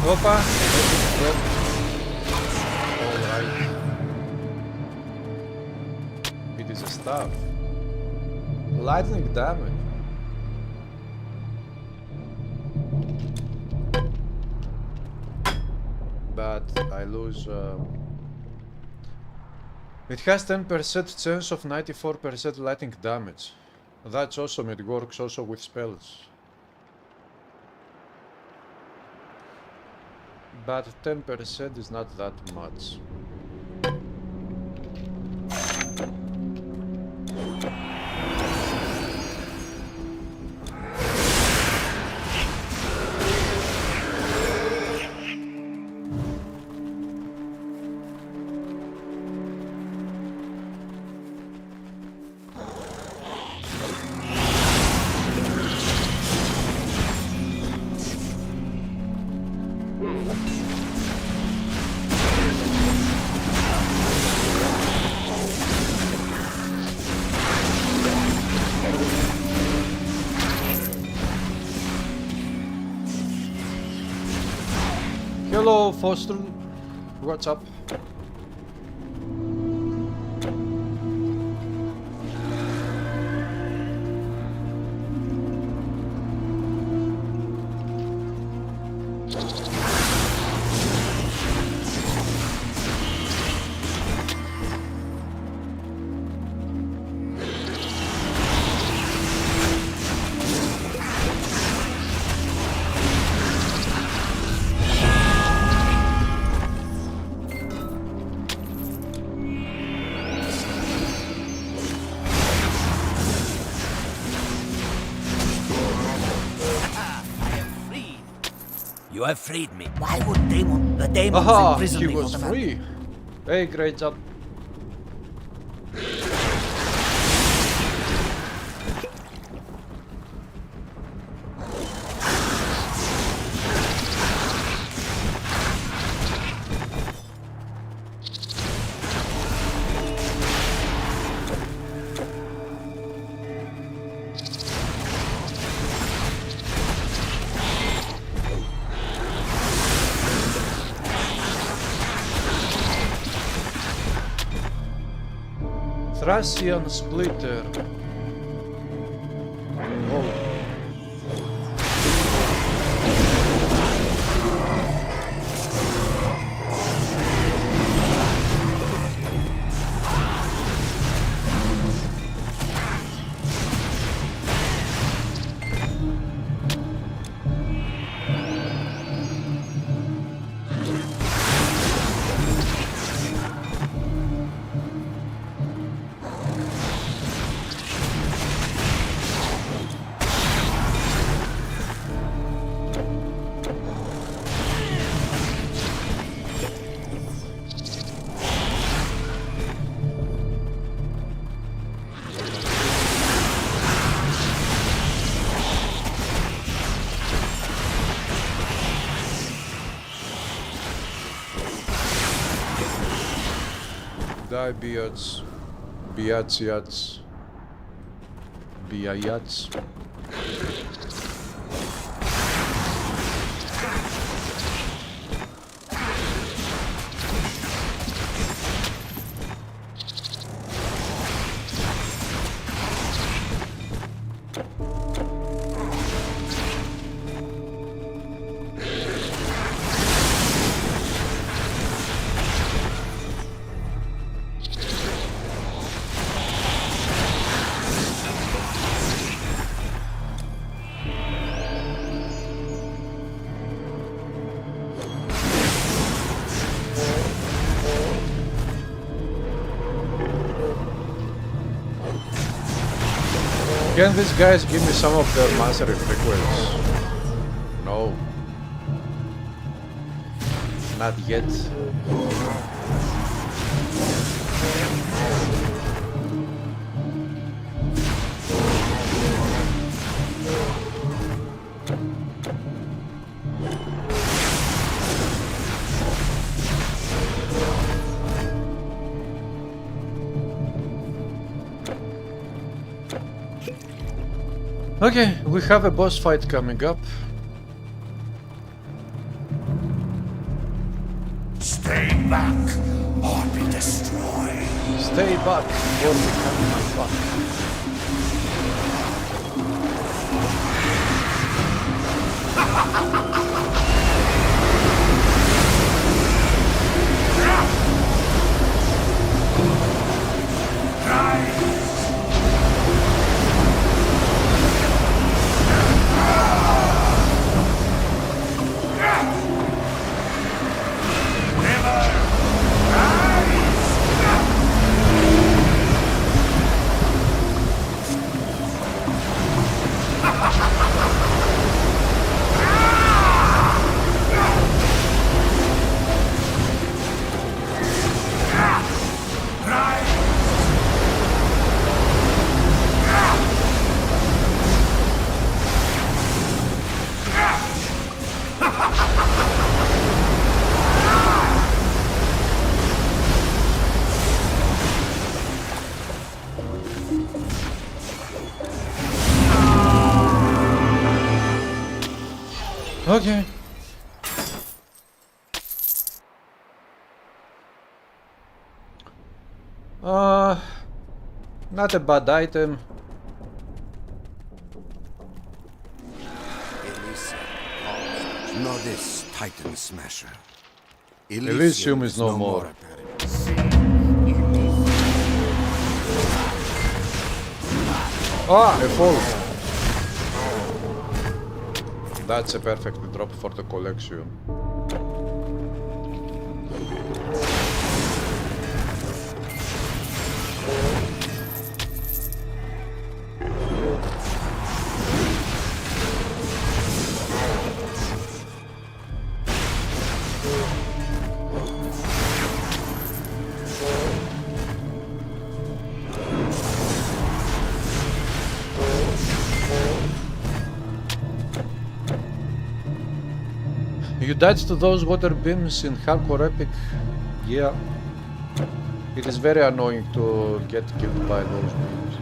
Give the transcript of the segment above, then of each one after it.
Opa! Alright. It is a staff. Lightning damage. But I lose... It has 10% chance of 94% lightning damage. That's awesome, it works also with spells. But 10% is not that much. Hello, Foster. What's up? You have freed me. Why would the demons Aha! imprison He me was for the free! Hey, great job. Thracian Splitter. Oh. Die biatch, biatchiats, biayats. Can these guys give me some of their mastery frequencies? No. Not yet. Okay, we have a boss fight coming up. Stay back or be destroyed. Stay back or become my fuck. Okay. Not a bad item. Know this Titan Smasher. Elysium is no more. Ah, a fall. That's a perfect drop for the collection. You died to those water beams in hardcore epic. Yeah. It is very annoying to get killed by those beams.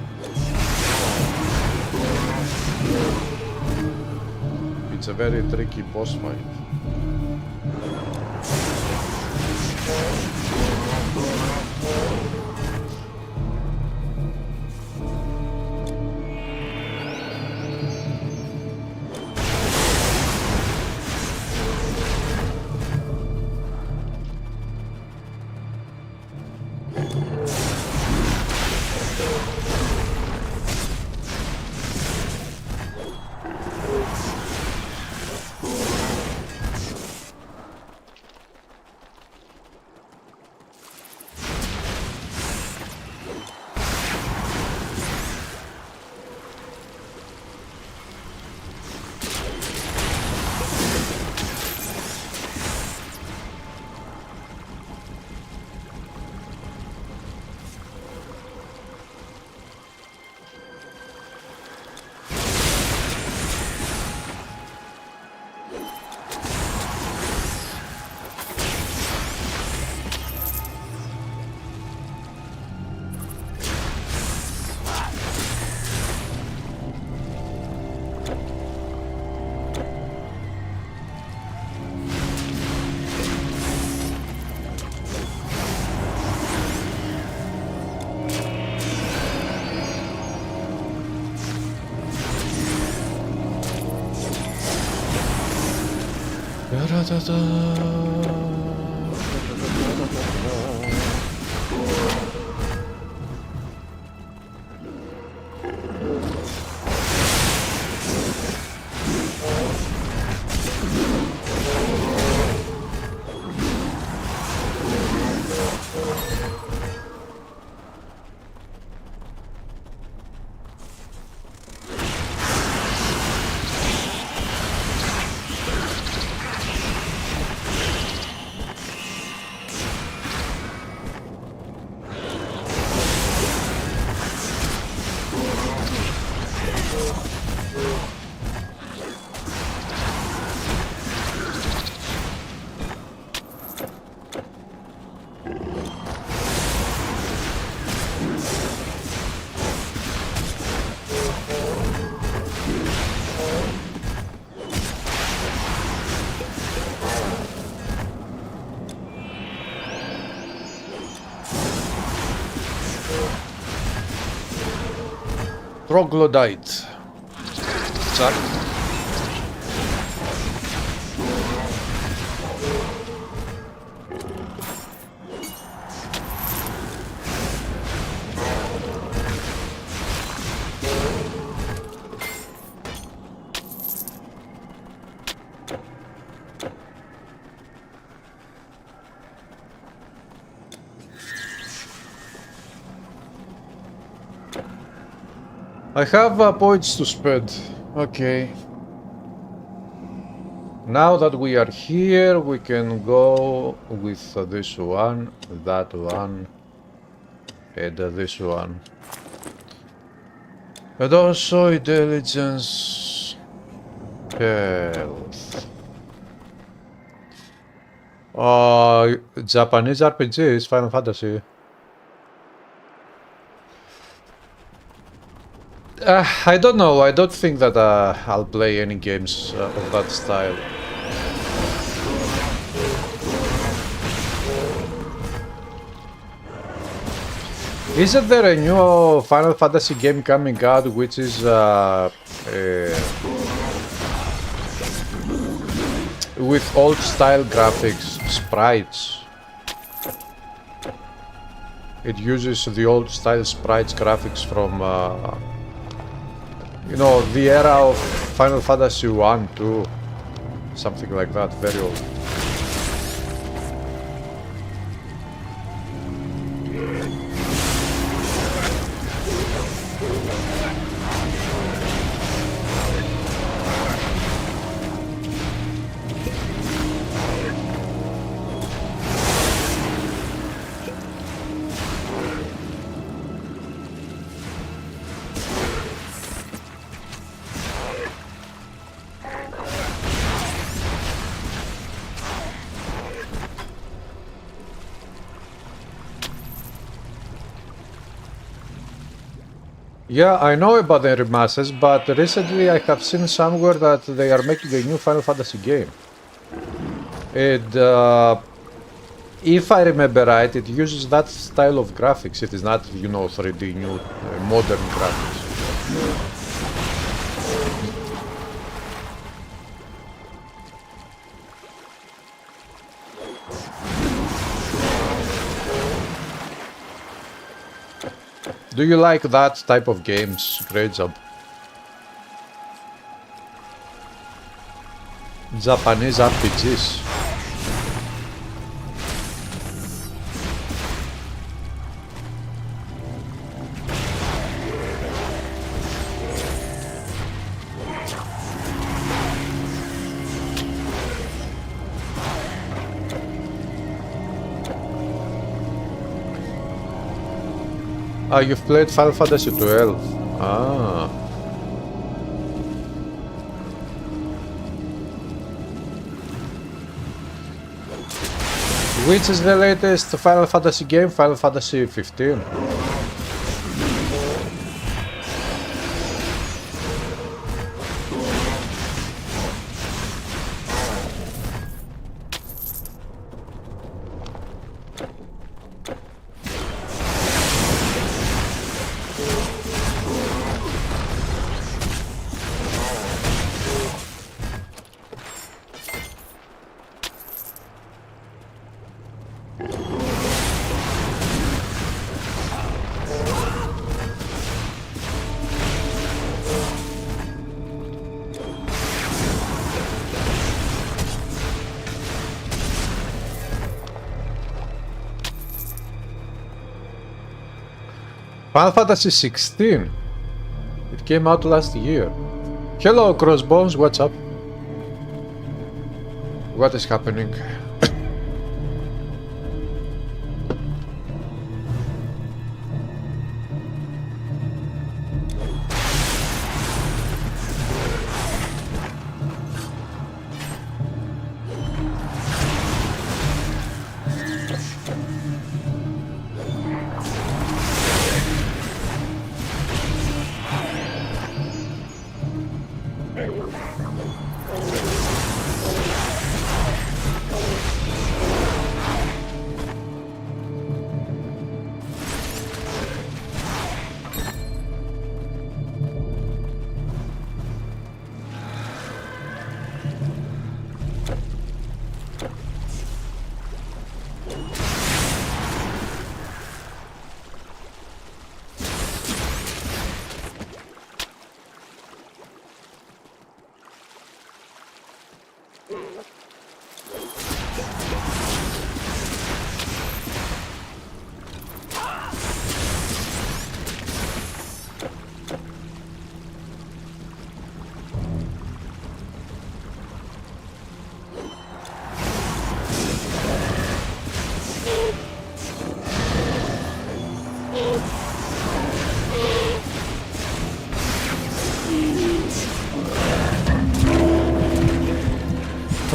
It's a very tricky boss fight. Troglodyte. Zack. I have points to spend. Okay. Now that we are here, we can go with this one, that one, and this one. And also intelligence, health. Japanese RPGs, Final Fantasy. I don't know. I don't think that I'll play any games of that style. Isn't there a new Final Fantasy game coming out which is with old style graphics, sprites? It uses the old style sprites graphics from you know, the era of Final Fantasy 1, 2, something like that, very old. Yeah, I know about the remasters, but recently I have seen somewhere that they are making a new Final Fantasy game. And if I remember right, it uses that style of graphics. It is not, you know, 3D new modern graphics. Do you like that type of games? Great job. Japanese RPGs. Ah, you've played Final Fantasy 12. Ah. Which is the latest Final Fantasy game? Final Fantasy 15. Final Fantasy 16. It came out last year. Hello, Crossbones, what's up? What is happening?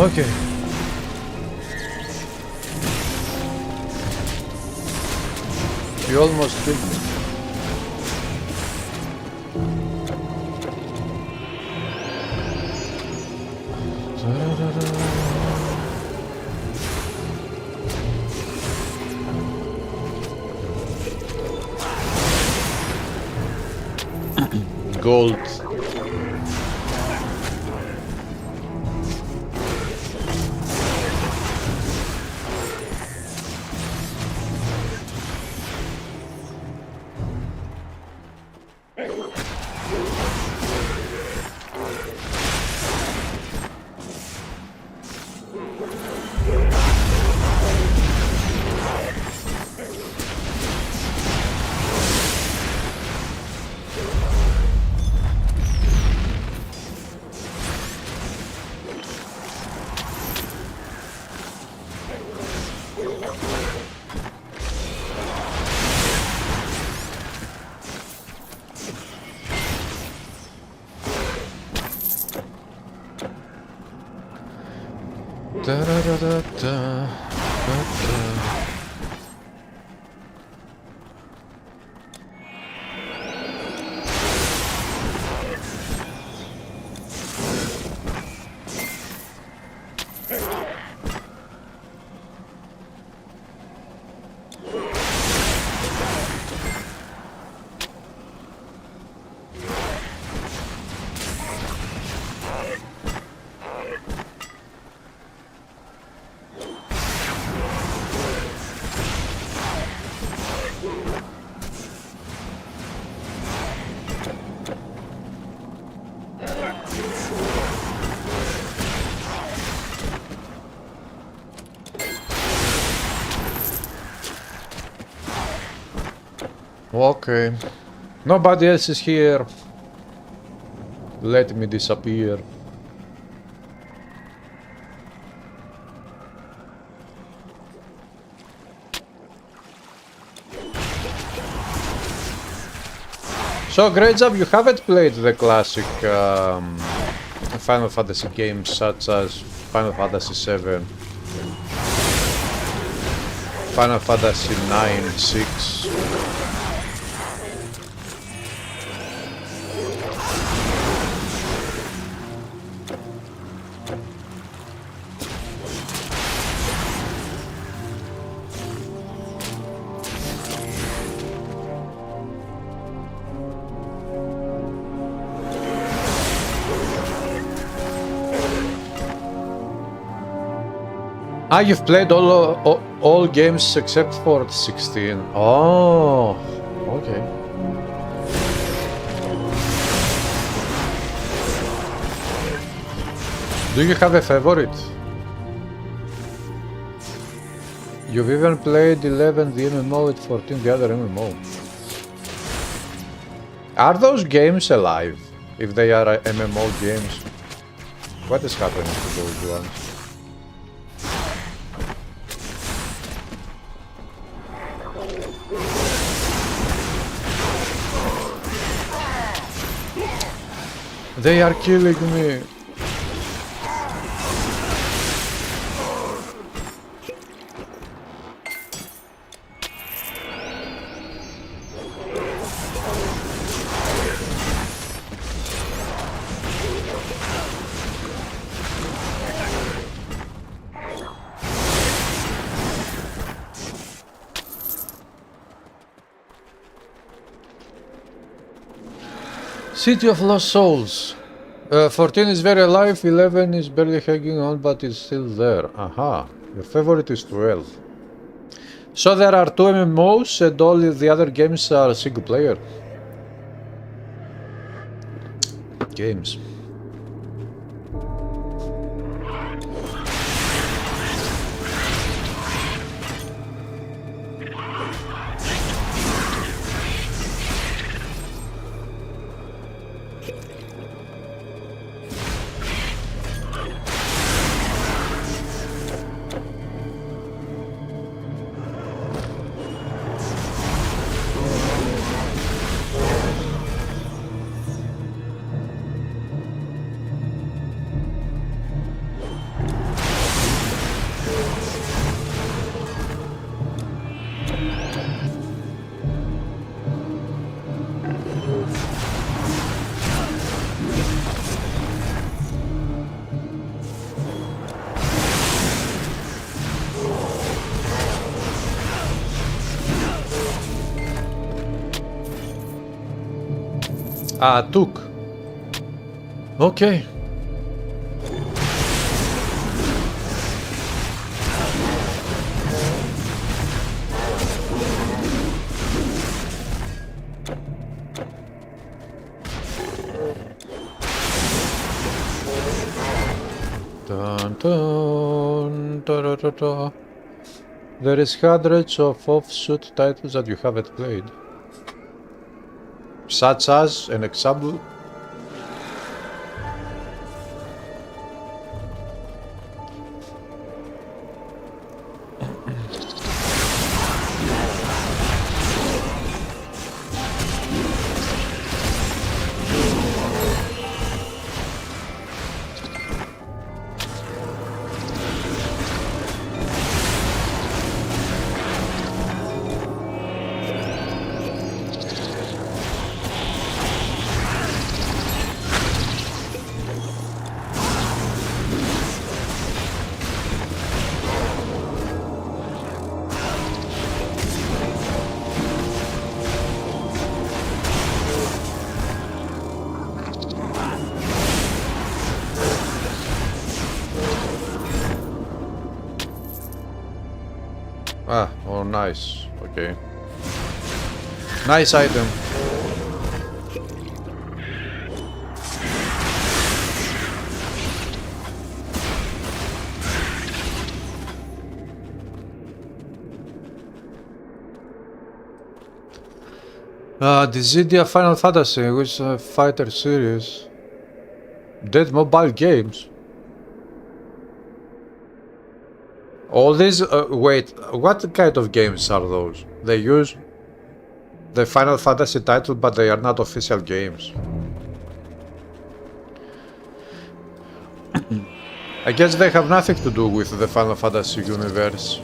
Okay. You almost killed me. Gold. Da da da da da da. Okay. Nobody else is here. Let me disappear. So, great job, you haven't played the classic Final Fantasy games such as Final Fantasy VII, Final Fantasy IX, 6. Ah, you've played all games except for 16. Oh, okay. Do you have a favorite? You've even played 11 the MMO and 14 the other MMO. Are those games alive? If they are MMO games? What is happening to those ones? They are killing me. City of Lost Souls. 14 is very alive, 11 is barely hanging on, but it's still there. Aha, your favorite is 12. So there are 2 MMOs and all the other games are single player games. Took. Okay. Dun, dun, da, da, da, da. There is hundreds of offshoot titles that you haven't played. Such as an example. Oh, nice. Okay. Nice item. Dissidia Final Fantasy, which is a fighter series. Dead mobile games. All these, wait, what kind of games are those? They use the Final Fantasy title, but they are not official games. I guess they have nothing to do with the Final Fantasy universe.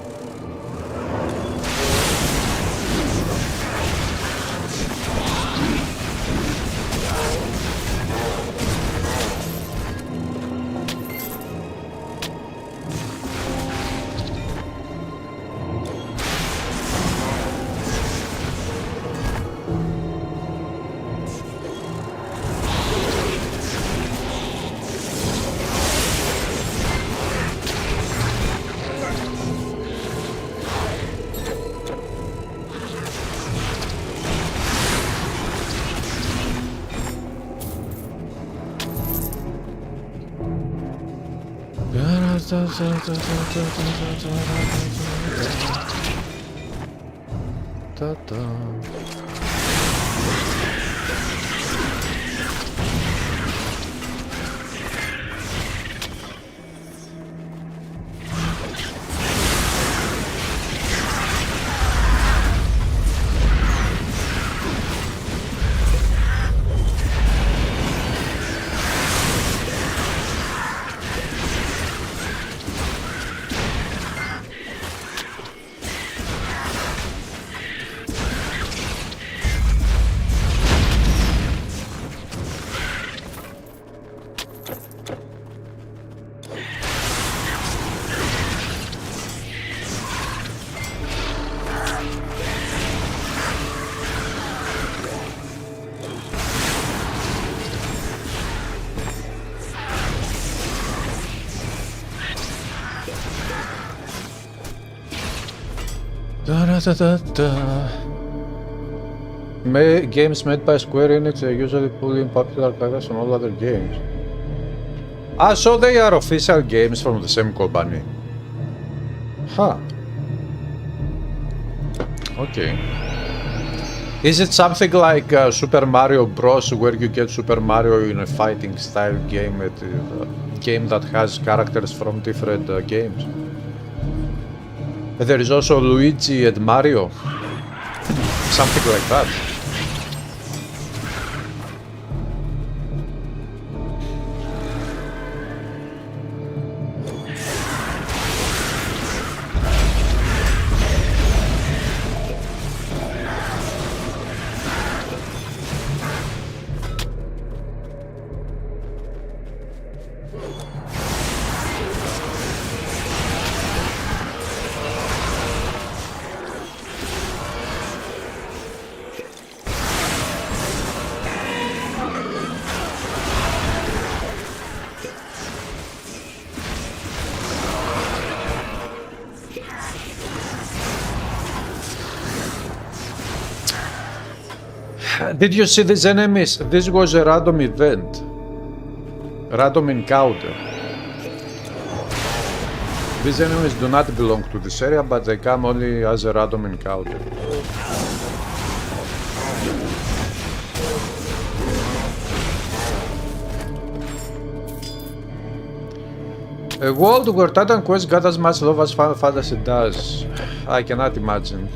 Games made by Square Enix are usually pull in popular characters from all other games. So they are official games from the same company. Huh. Okay. Is it something like Super Mario Bros. Where you get Super Mario in a fighting style game, game that has characters from different games? There is also Luigi and Mario. Something like that. Did you see these enemies? This was a random event. Random encounter. These enemies do not belong to this area, but they come only as a random encounter. A world where Titan Quest got as much love as Final Fantasy does. I cannot imagine.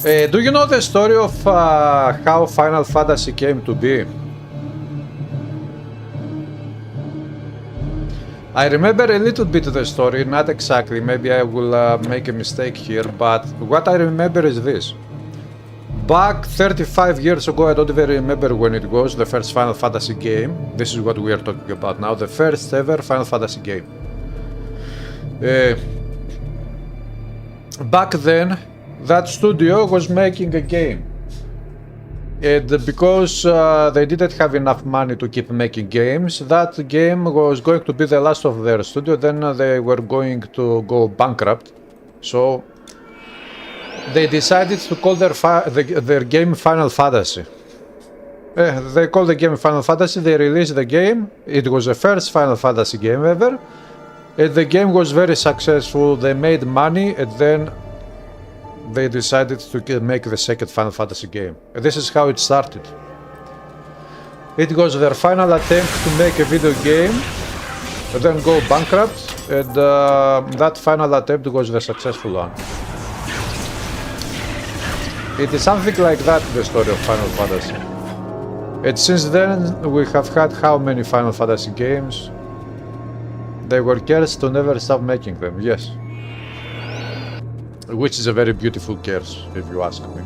Do you know the story of how Final Fantasy came to be? I remember a little bit of the story, not exactly, maybe I will make a mistake here, but what I remember is this. Back 35 years ago, I don't even remember when it was, the first Final Fantasy game. This is what we are talking about now, the first ever Final Fantasy game. Back then, that studio was making a game. And because they didn't have enough money to keep making games, that game was going to be the last of their studio, then they were going to go bankrupt. So they decided to call their game Final Fantasy. They called the game Final Fantasy, they released the game, it was the first Final Fantasy game ever, and the game was very successful, they made money, and then they decided to make the second Final Fantasy game. This is how it started. It was their final attempt to make a video game, then go bankrupt, and that final attempt was the successful one. It is something like that, the story of Final Fantasy. And since then, we have had how many Final Fantasy games? They were cursed to never stop making them, yes. Which is a very beautiful curse, if you ask me.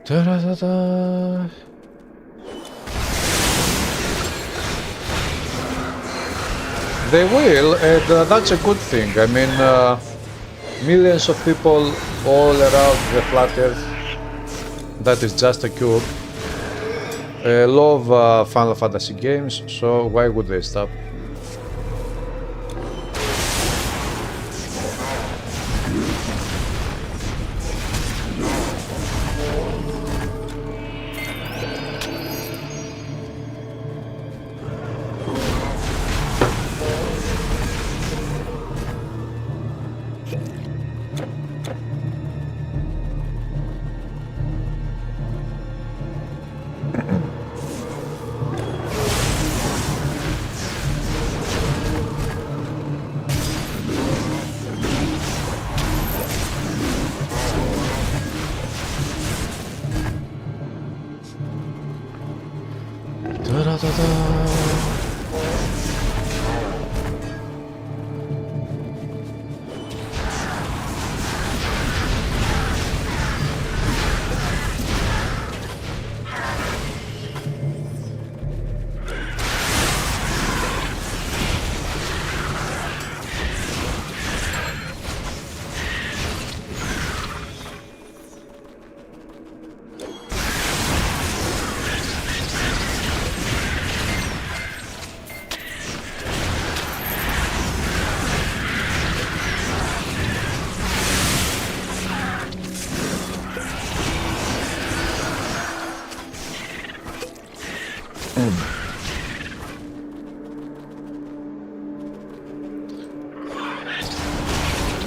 Da-da-da-da. They will, and that's a good thing. I mean, millions of people all around the flat Earth, that is just a cube, love Final Fantasy games, so why would they stop?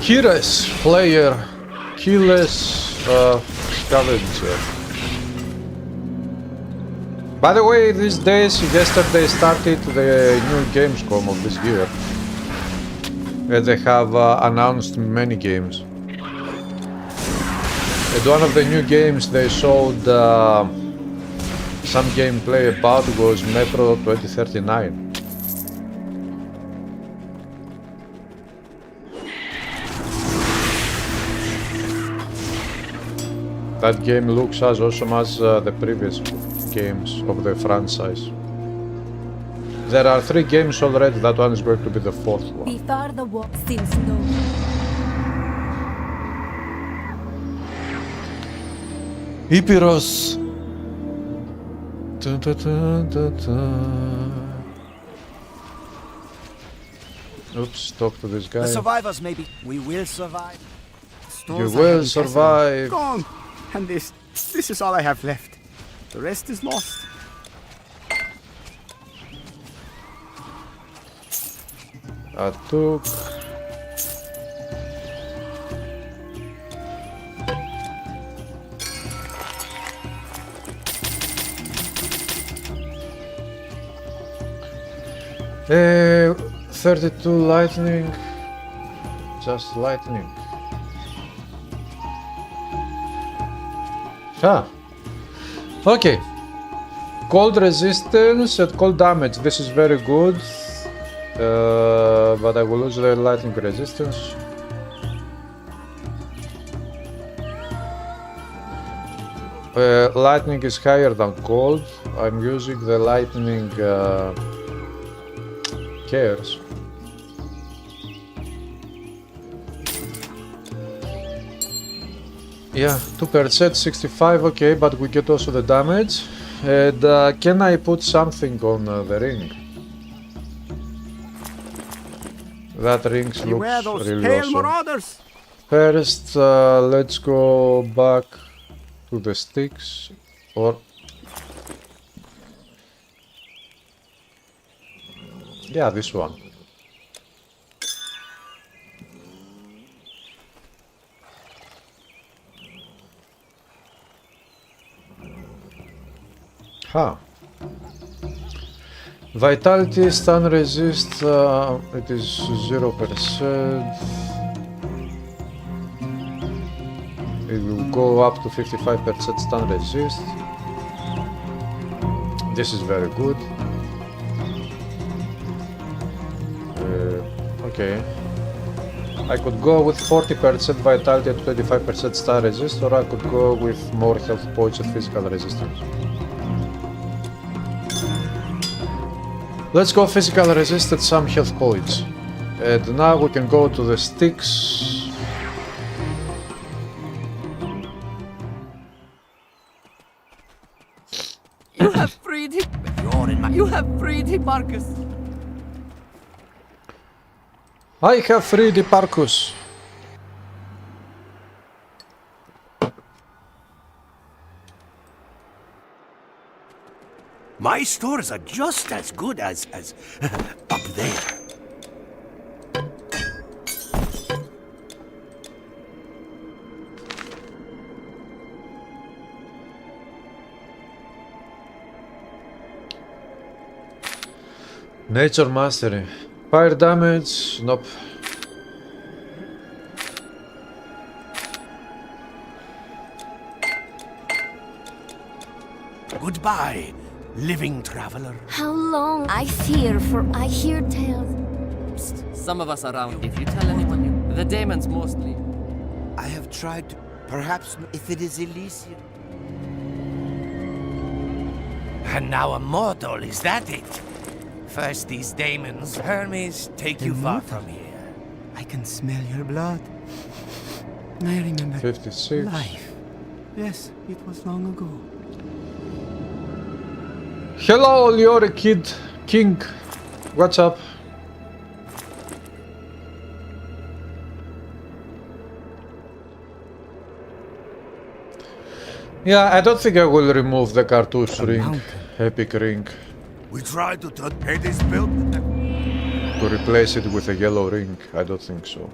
Keyless player, keyless scavenger. By the way, these days, yesterday started the new Gamescom of this year. And they have announced many games. And one of the new games they showed some gameplay about was Metro 2039. That game looks as awesome as the previous games of the franchise. There are 3 games already, that one is going to be the 4th one. Before the war seems no. Ήπειρος. Oops, talk to this guy. The survivors, maybe. We will survive. You will survive. Gone. And this is all I have left. The rest is lost. I took. Uh, 32 lightning. Just lightning. Ah. Okay. Cold resistance and cold damage. This is very good. But I will lose the lightning resistance. Lightning is higher than cold. I'm using the lightning cares. Yeah, 2%, 65, okay, but we get also the damage. And can I put something on the ring? That ring looks those really pale awesome. marauders. First, let's go back to the sticks, or... yeah, this one. Huh. Vitality, stun resist, it is 0%. It will go up to 55% stun resist. This is very good. Okay. I could go with 40% vitality and 25% stun resist, or I could go with more health points and physical resistance. Let's go physical resist and some health points. And now we can go to the sticks. You have freed him. You're in my... You have freed him, Marcus. I have freed Hipparchus. My stores are just as good as up there. Nature Mastery. Fire damage, nope. Goodbye, living traveler. How long? I hear tales. Psst, some of us around. If you tell anyone, the demons mostly. I have tried to... Perhaps if it is Elysium. And now a mortal, is that it? First these demons, Hermes, take you far from here. I can smell your blood. I remember 56. life. Yes, it was long ago. Hello, Liore Kid King. What's up? Yeah, I don't think I will remove the cartouche ring, epic ring, We tried to pay this bill. to replace it with a yellow ring. I don't think so.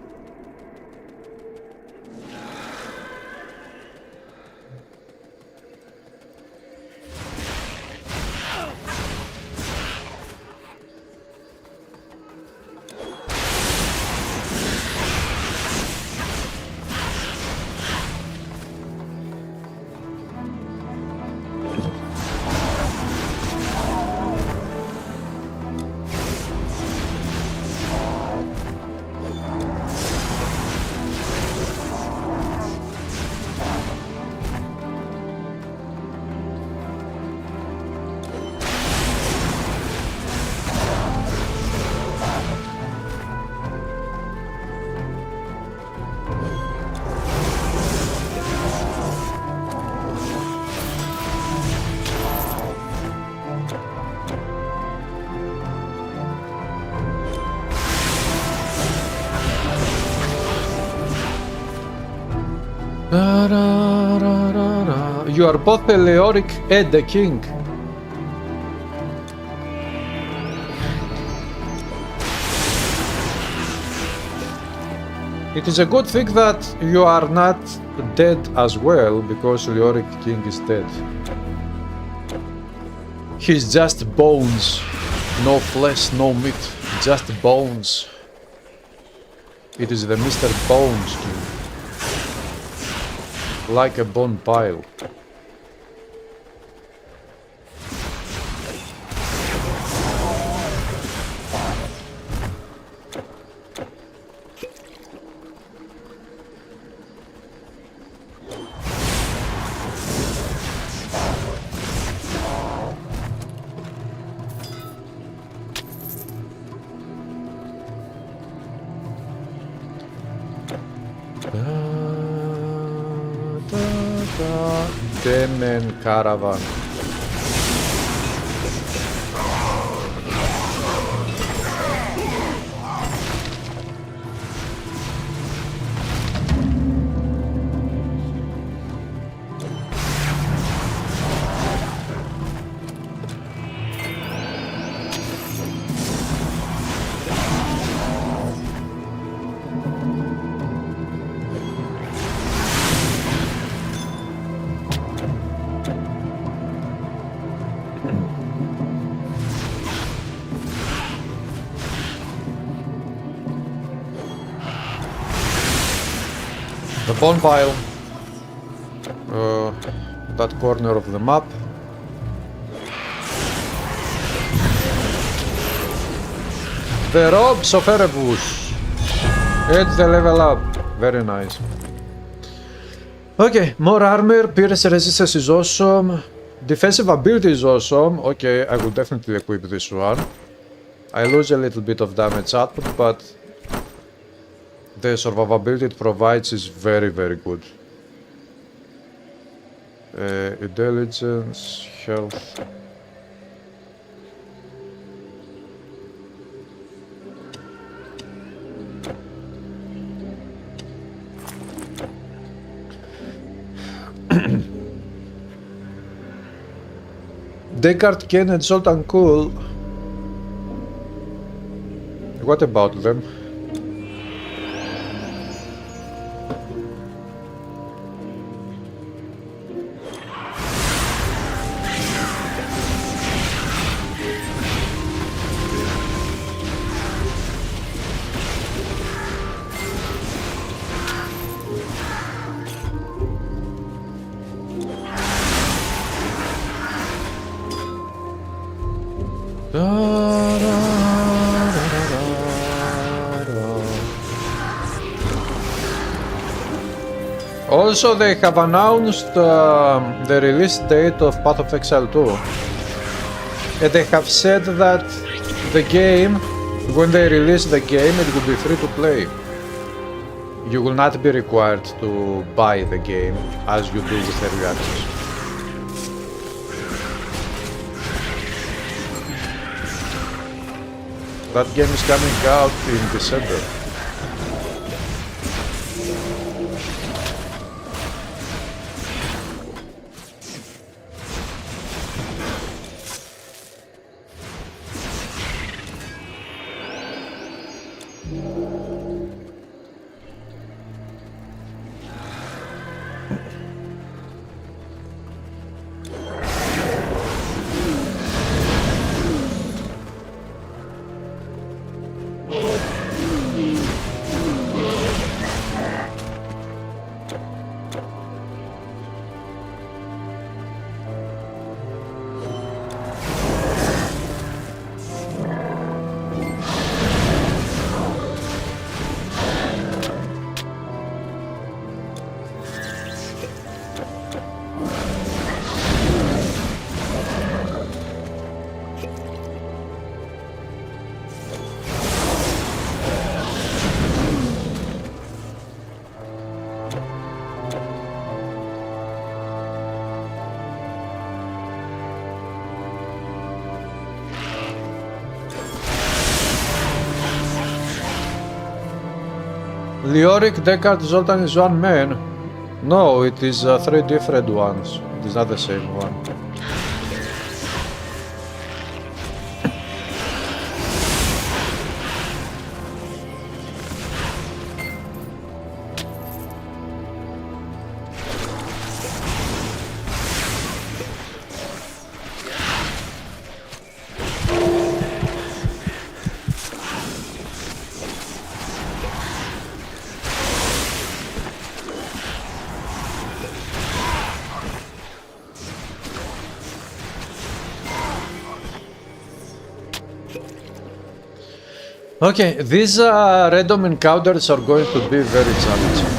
You are both a Leoric and a king. It is a good thing that you are not dead as well, because Leoric king is dead. He's just bones. No flesh, no meat. Just bones. It is the Mr. Bones king. Like a bone pile. Demon caravan. The bone pile, that corner of the map. The robes of Erebus. It's the level up. Very nice. Okay, more armor. Pierce resistance is awesome. Defensive ability is awesome. Okay, I will definitely equip this one. I lose a little bit of damage output, but the survivability it provides is very, very good. Intelligence, health. Descartes, Ken and Zoltan Cool. What about them? Also, they have announced the release date of Path of Exile 2, and they have said that the game, when they release the game, it will be free to play. You will not be required to buy the game as you do with early access. That game is coming out in December. Leoric, Descartes, Zoltan is one man. No, it is 3 different ones. It is not the same one. Okay, these random encounters are going to be very challenging.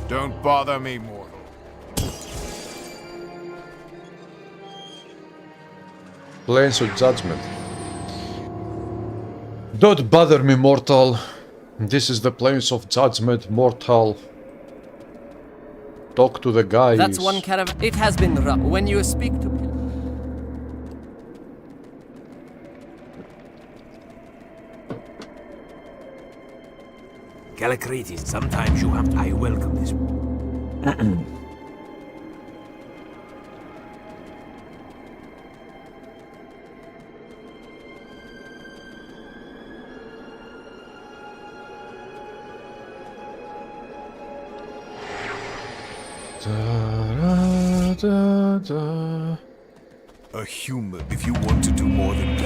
Don't bother me, mortal. Planes of Judgment. Don't bother me, mortal. This is the Plains of Judgment, mortal. Talk to the guys. That's one caravan. It has been rough. When you speak to people. Callicrates, sometimes you have to... I welcome this. A human, if you want to do more than me.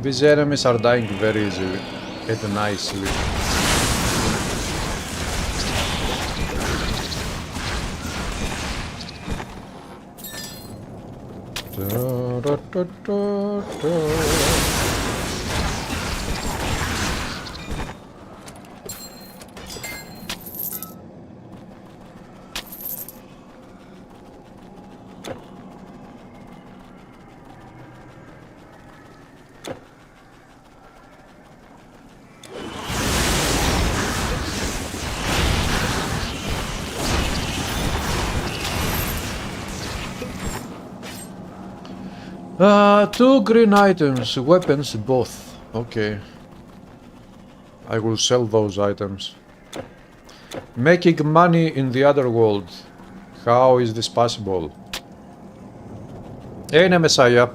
These enemies are dying very easily and nicely. Two green items, weapons, both. Okay. I will sell those items. Making money in the other world. How is this possible? Hey, Messiah.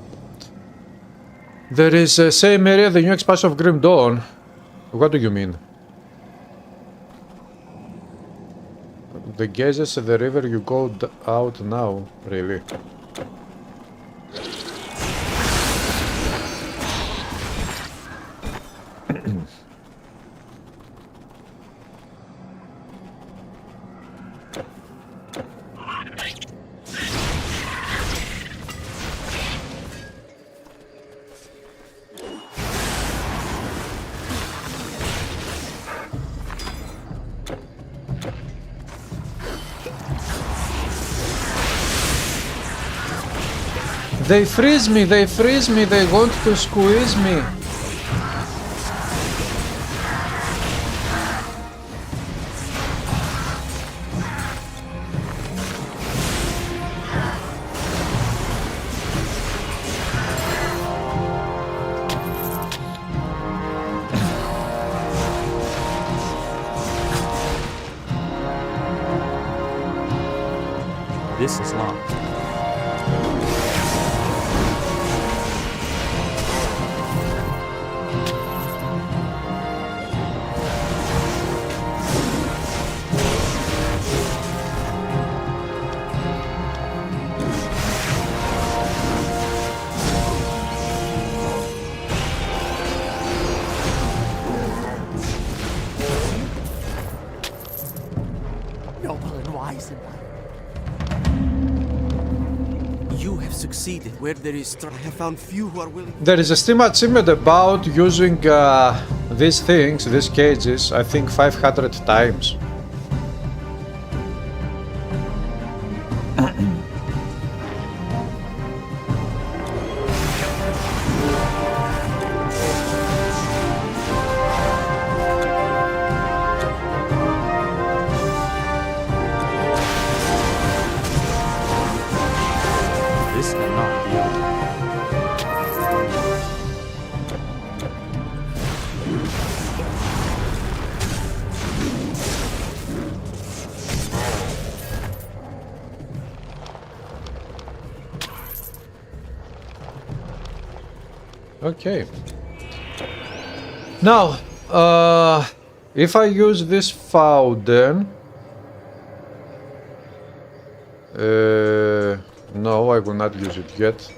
There is a same area, the new expansion of Grim Dawn. What do you mean? the gazes at the river you go out now, really. They freeze me, they want to squeeze me. This is locked. Noble and wise and you have succeeded where there is strength. I have found few who are willing. There is a Steam achievement about using these things, these cages, I think 500 times. This cannot be. Okay. Now, if I use this fountain, no, I will not use it yet.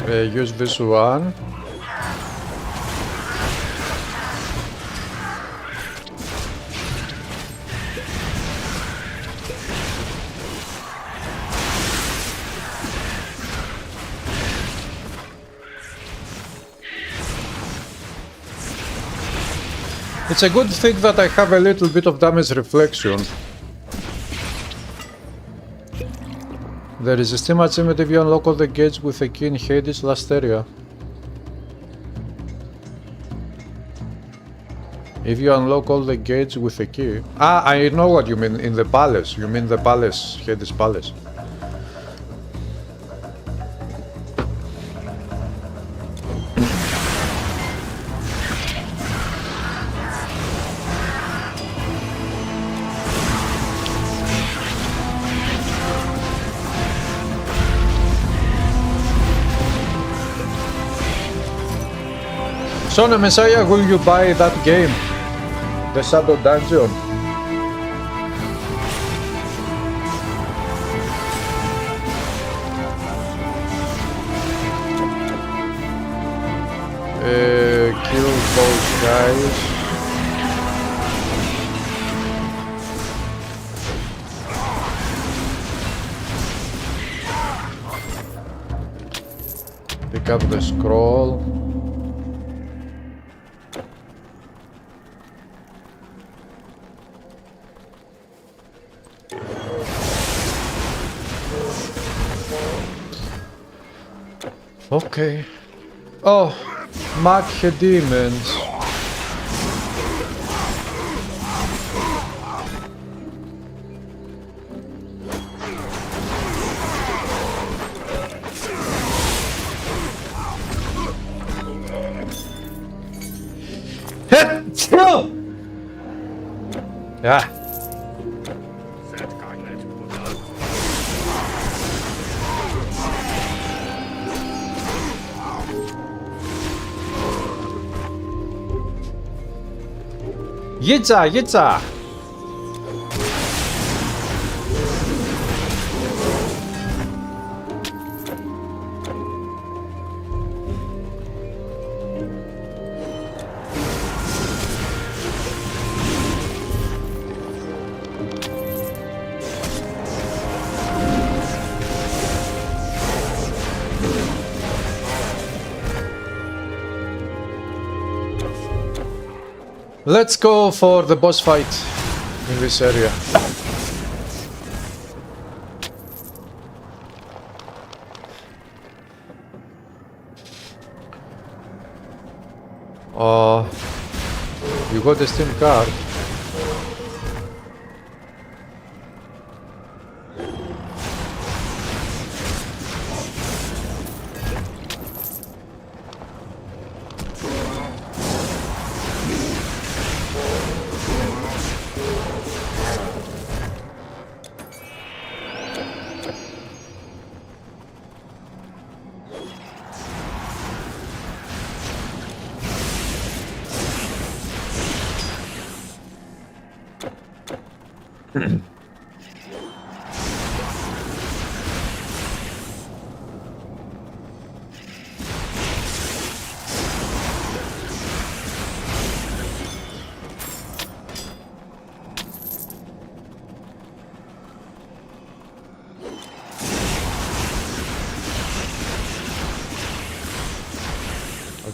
Use this one. It's a good thing that I have a little bit of damage reflection. There is a Steam achievement if you unlock all the gates with a key in Hades' last area. If you unlock all the gates with a key... Ah, I know what you mean, in the palace. You mean the palace, Hades' palace. Son of Messiah, will you buy that game? The Shadow Dungeon? use. Pick up the scroll. Okay. Oh, Makhe demons. Yeah. Yitza, Yitza! Let's go for the boss fight in this area. You got the Steam card.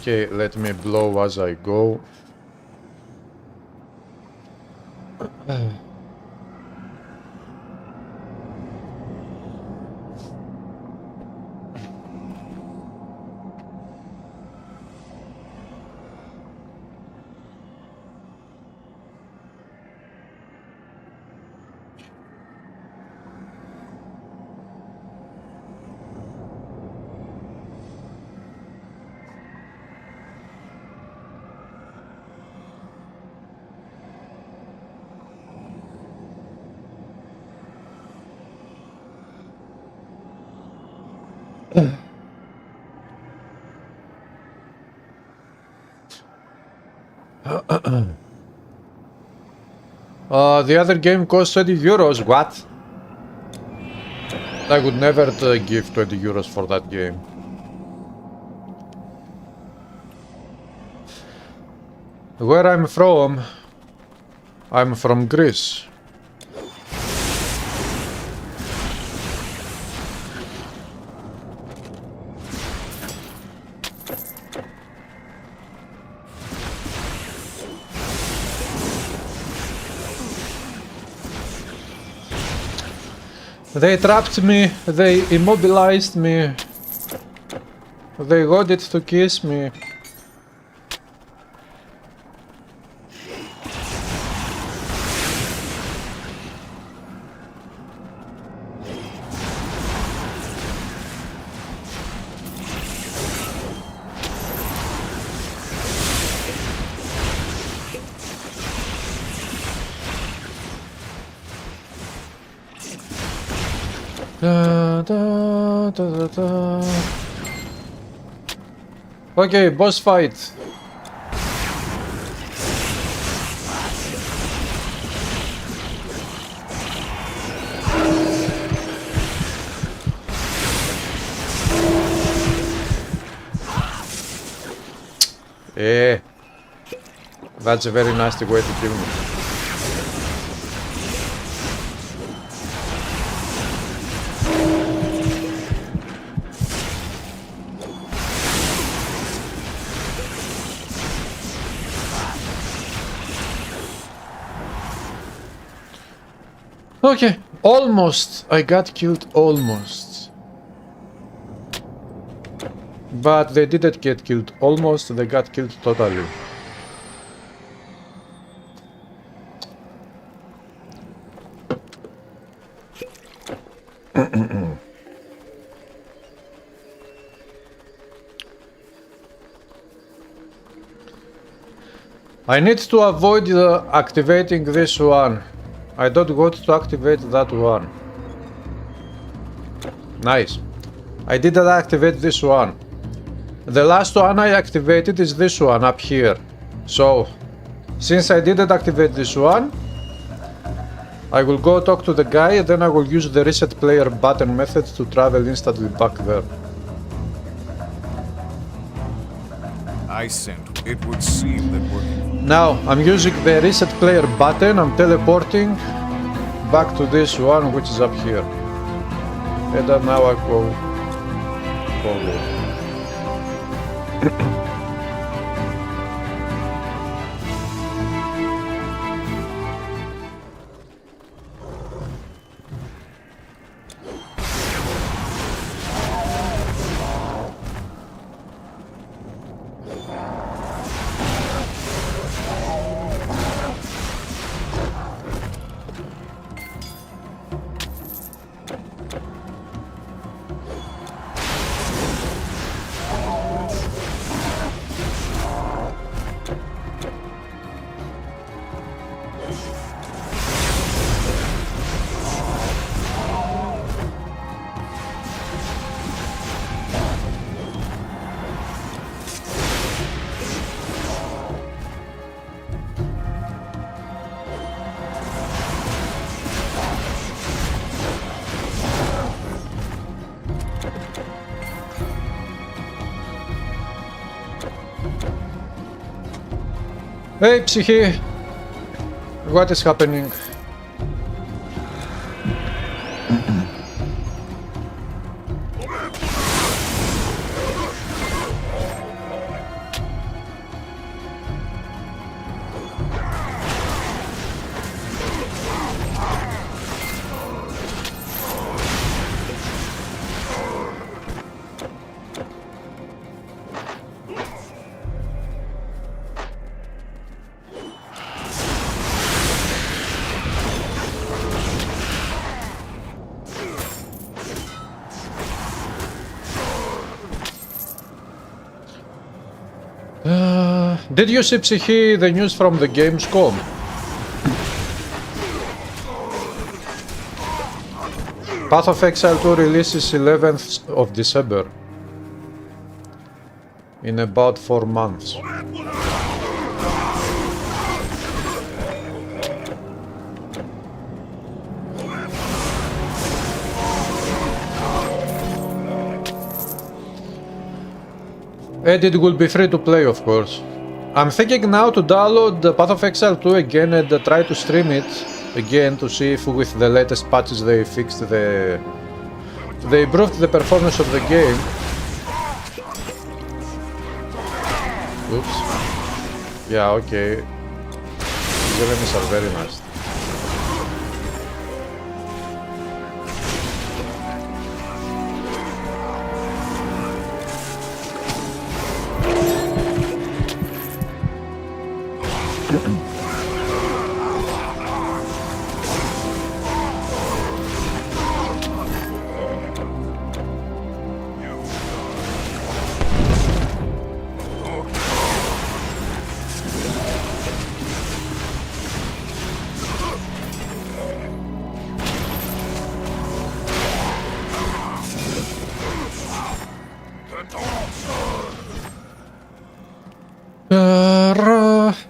Okay, let me blow as I go. The other game cost 20 euros. What? I would never give 20 euros for that game. Where I'm from Greece. They trapped me, they immobilized me, they wanted to kiss me. Da, da, da, da, da. Okay, boss fight. That's a very nasty way to kill me. Okay, almost. I got killed almost. But they didn't get killed almost, they got killed totally. I need to avoid activating this one. I don't want to activate that one. Nice. I didn't activate this one. The last one I activated is this one up here. So, since I didn't activate this one, I will go talk to the guy and then I will use the reset player button method to travel instantly back there. I sent. It would seem that working. Now, I'm using the reset player button, I'm teleporting back to this one which is up here. And then now I go forward. Hey, Psyche! What is happening? Did you see, Psyche, the news from the Gamescom? Path of Exile 2 releases 11th of December. In about 4 months. And it will be free to play, of course. I'm thinking now to download the Path of Exile 2 again and try to stream it again to see if with the latest patches they fixed they improved the performance of the game. Oops. Yeah, okay. These enemies are very nice.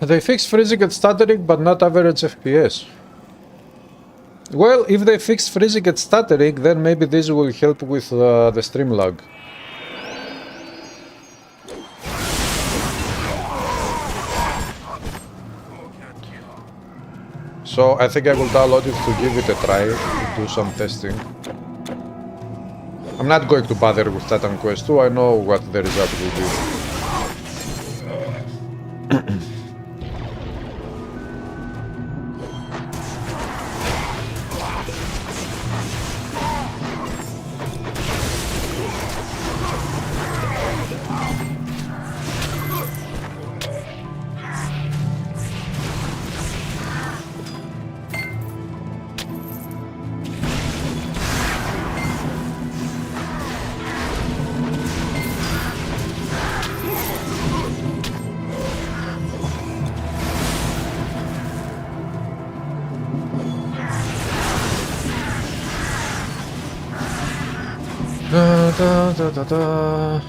They fixed freezing and stuttering, but not average FPS. Well, if they fixed freezing and stuttering, then maybe this will help with the stream lag. So I think I will download it to give it a try, to do some testing. I'm not going to bother with Titan Quest 2, I know what the result will be. Da, da, da, da.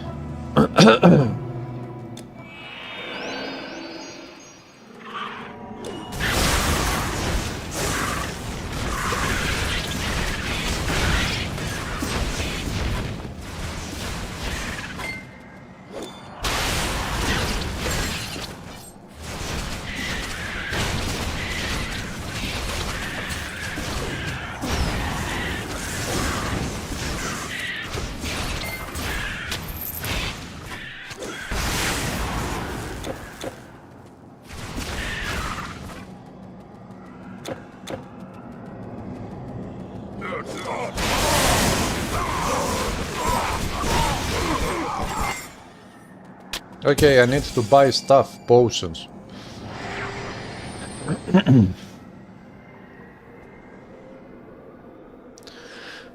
Okay, I need to buy stuff, potions.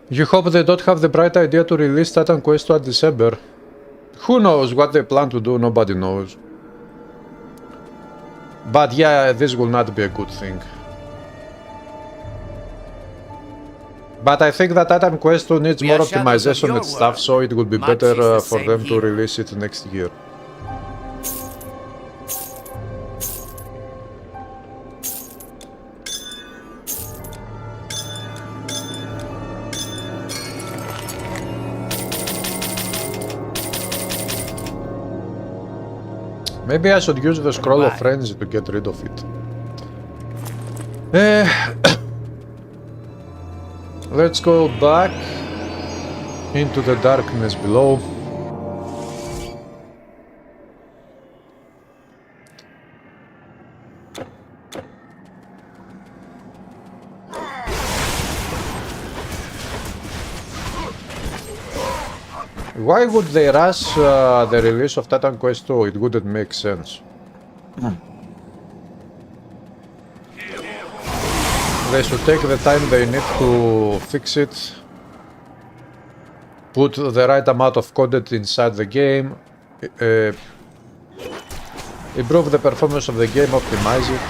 You hope they don't have the bright idea to release Titan Quest 2 at December. Who knows what they plan to do, nobody knows. But yeah, this will not be a good thing. But I think that Titan Quest 2 needs more optimization and stuff, so it would be better for them to release it next year. Maybe I should use the Scroll of Frenzy to get rid of it. Let's go back into the darkness below. Why would they rush the release of Titan Quest 2? It wouldn't make sense. They should take the time they need to fix it, put the right amount of content inside the game, improve the performance of the game, optimize it.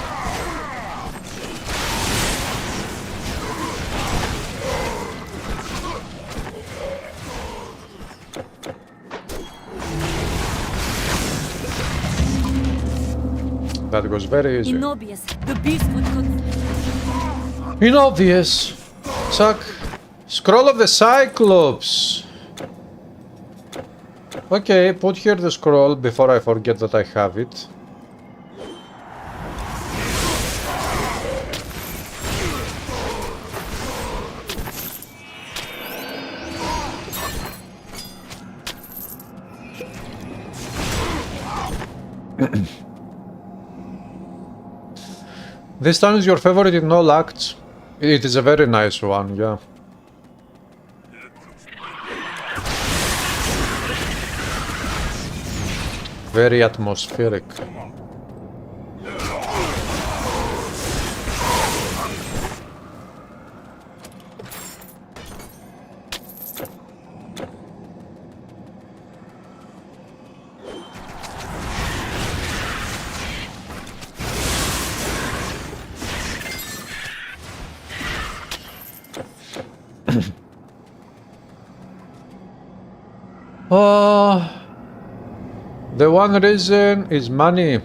That was very easy. Inobvious. The beast would Inobvious. Chuck. Scroll of the Cyclops. Okay, put here the scroll before I forget that I have it. This town is your favorite in all acts. It is a very nice one, yeah. Very atmospheric. The one reason is money.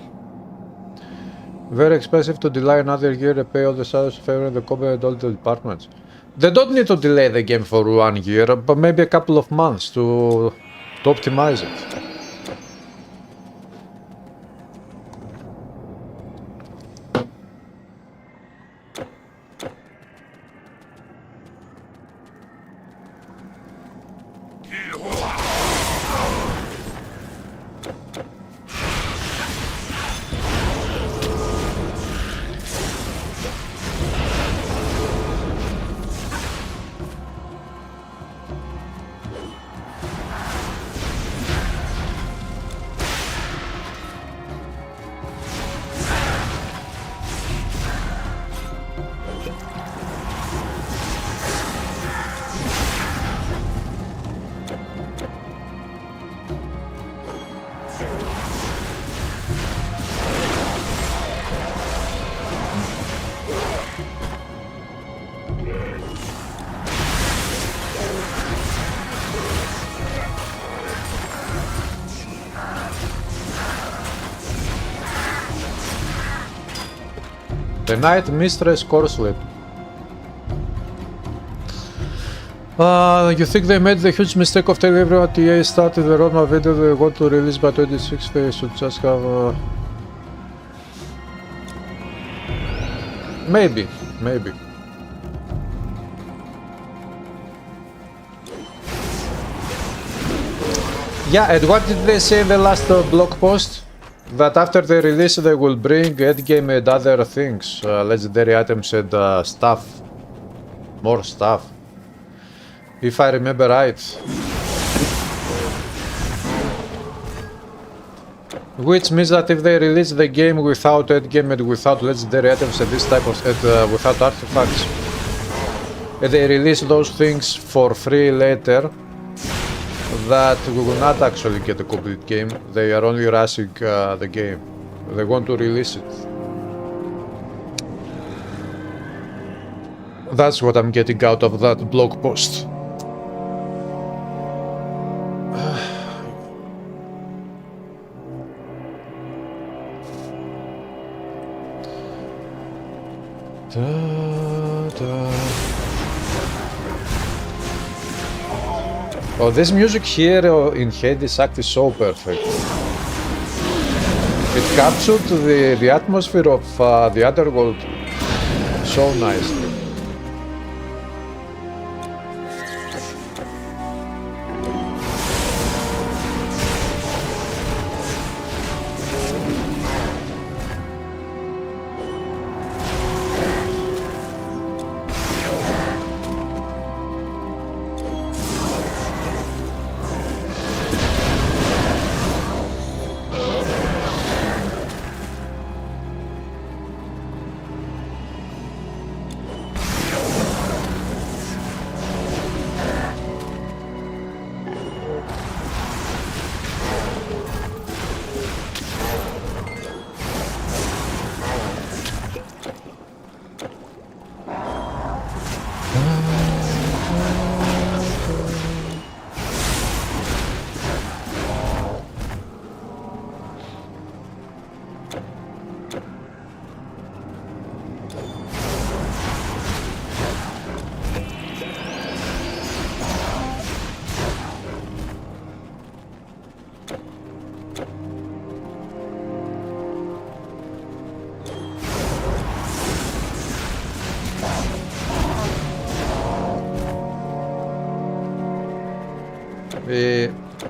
Very expensive to delay another year to pay all the salaries favoring the company and all the departments. They don't need to delay the game for 1 year, but maybe a couple of months to optimize it. The Night Mistress Corselet. You think they made the huge mistake of telling everyone TA started the roadmap video they want to release by 26? They should just have... Maybe. Yeah, and what did they say in the last blog post? That after the release they will bring endgame and other things, legendary items and stuff, more stuff, if I remember right. Which means that if they release the game without endgame and without legendary items and this type of without artifacts, and they release those things for free later, that we will not actually get a complete game. They are only rushing the game. They want to release it. That's what I'm getting out of that blog post. Oh, this music here in Hades Act is so perfect. It captured the atmosphere of the underworld so nicely.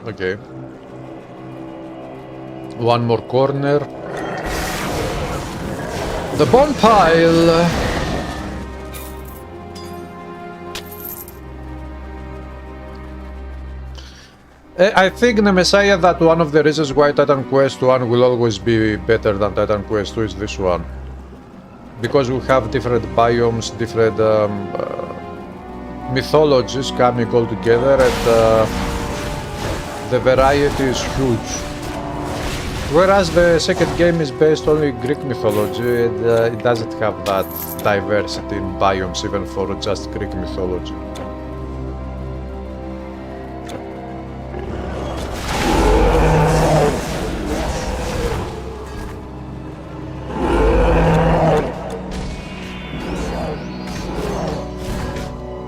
Okay. One more corner. The bone pile. I think in the Messiah that one of the reasons why Titan Quest 1 will always be better than Titan Quest 2 is this one. Because we have different biomes, different mythologies coming all together, and the variety is huge. Whereas the second game is based only on Greek mythology, and it doesn't have that diversity in biomes even for just Greek mythology.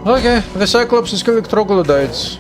Okay, the Cyclops is killing troglodytes.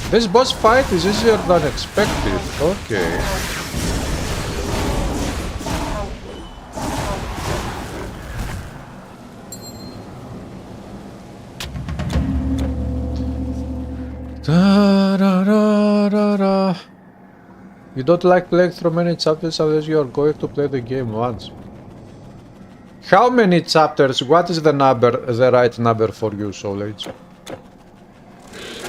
This boss fight is easier than expected. Okay. Da-da-da-da-da. You don't like playing through many chapters unless you are going to play the game once. How many chapters? What is the number, the right number for you, Soul Age?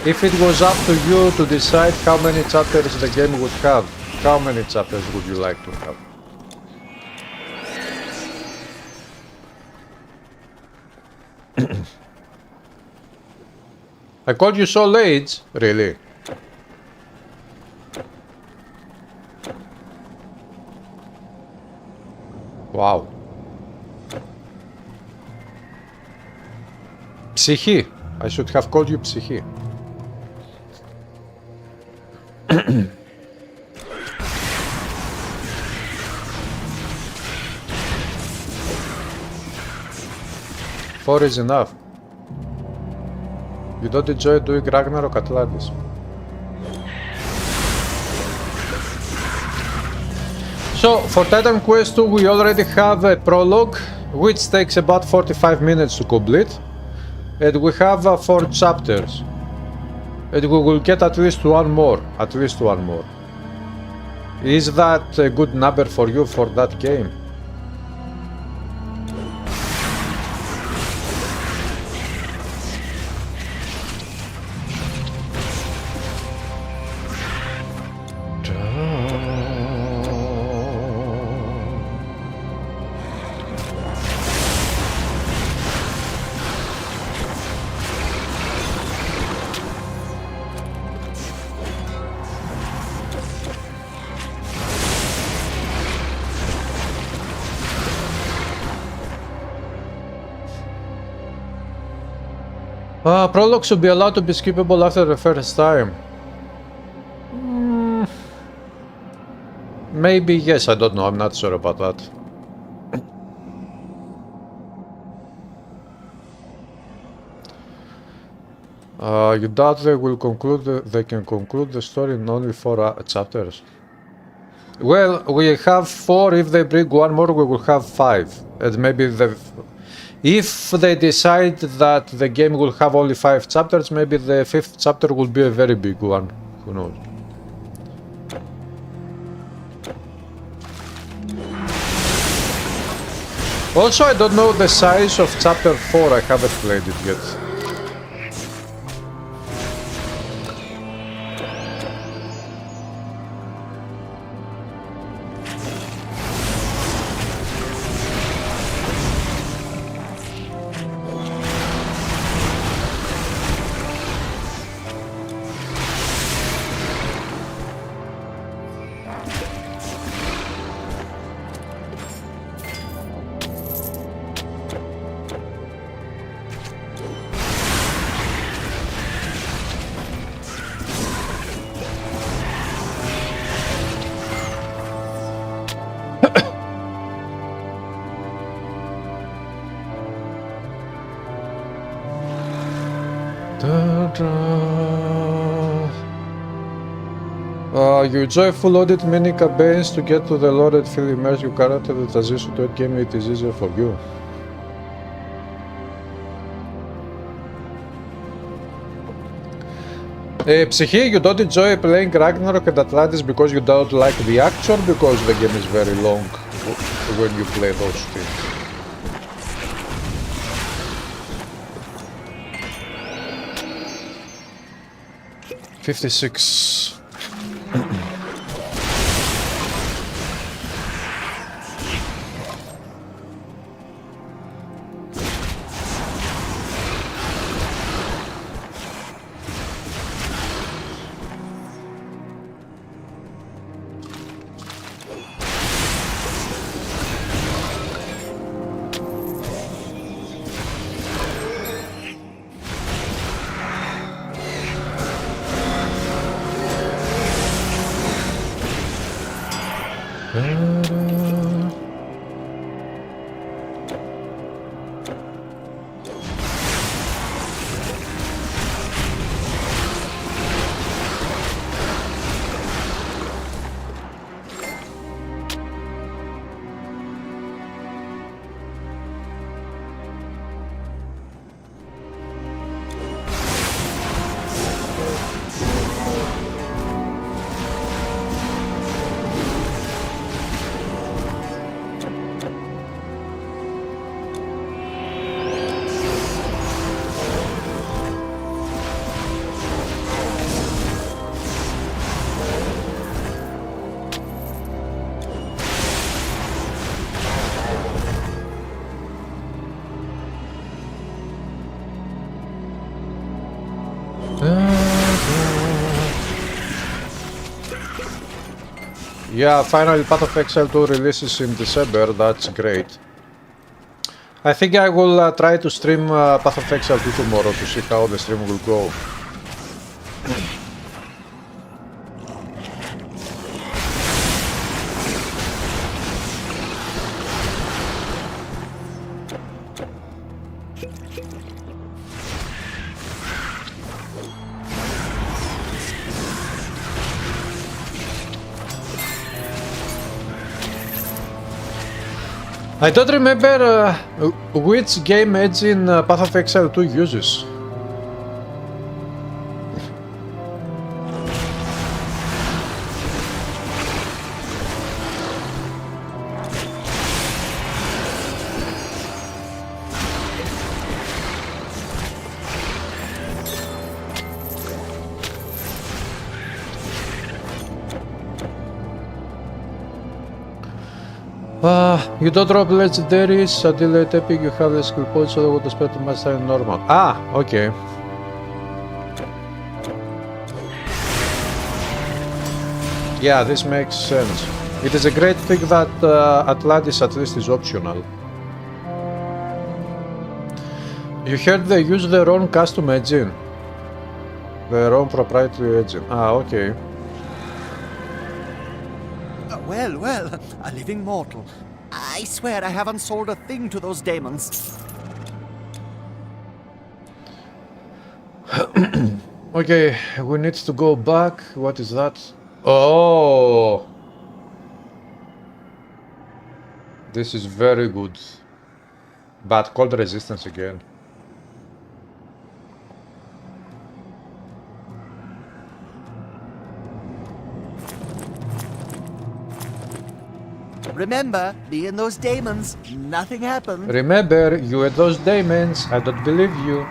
If it was up to you to decide how many chapters the game would have, how many chapters would you like to have? I called you Soul Age? Really? Wow. Psyche. I should have called you Psyche. Four is enough. You don't enjoy doing Ragnarok Atlantis. So, for Titan Quest 2 we already have a prologue, which takes about 45 minutes to complete. And we have 4 chapters. And we will get at least one more. At least one more. Is that a good number for you for that game? Prologue should be allowed to be skippable after the first time. Maybe yes, I don't know, I'm not sure about that. You doubt they will conclude they can conclude the story in only 4 chapters? Well, we have 4, if they bring one more we will have 5. And maybe if they decide that the game will have only 5 chapters, maybe the 5th chapter will be a very big one. Who knows? Also, I don't know the size of chapter 4, I haven't played it yet. You enjoy full-loaded mini campaigns to get to the lore and feel immersed. You character the transition to endgame, it is easier for you. Psyche, you don't enjoy playing Ragnarok and Atlantis because you don't like the action, because the game is very long when you play those things. $56. Yeah, finally Path of Exile 2 releases in December, that's great. I think I will try to stream Path of Exile 2 tomorrow to see how the stream will go. I don't remember which game engine Path of Exile 2 uses. You don't drop legendaries until at epic you have the skill points, so they would spend too much time normal. Ah, okay. Yeah, this makes sense. It is a great thing that Atlantis at least is optional. You heard they use their own custom engine? Their own proprietary engine. Ah, okay. Well, a living mortal. I swear I haven't sold a thing to those demons. Okay, we need to go back. What is that? Oh! This is very good. But cold resistance again. Remember, me and those demons, nothing happened. Remember, you and those demons, I don't believe you.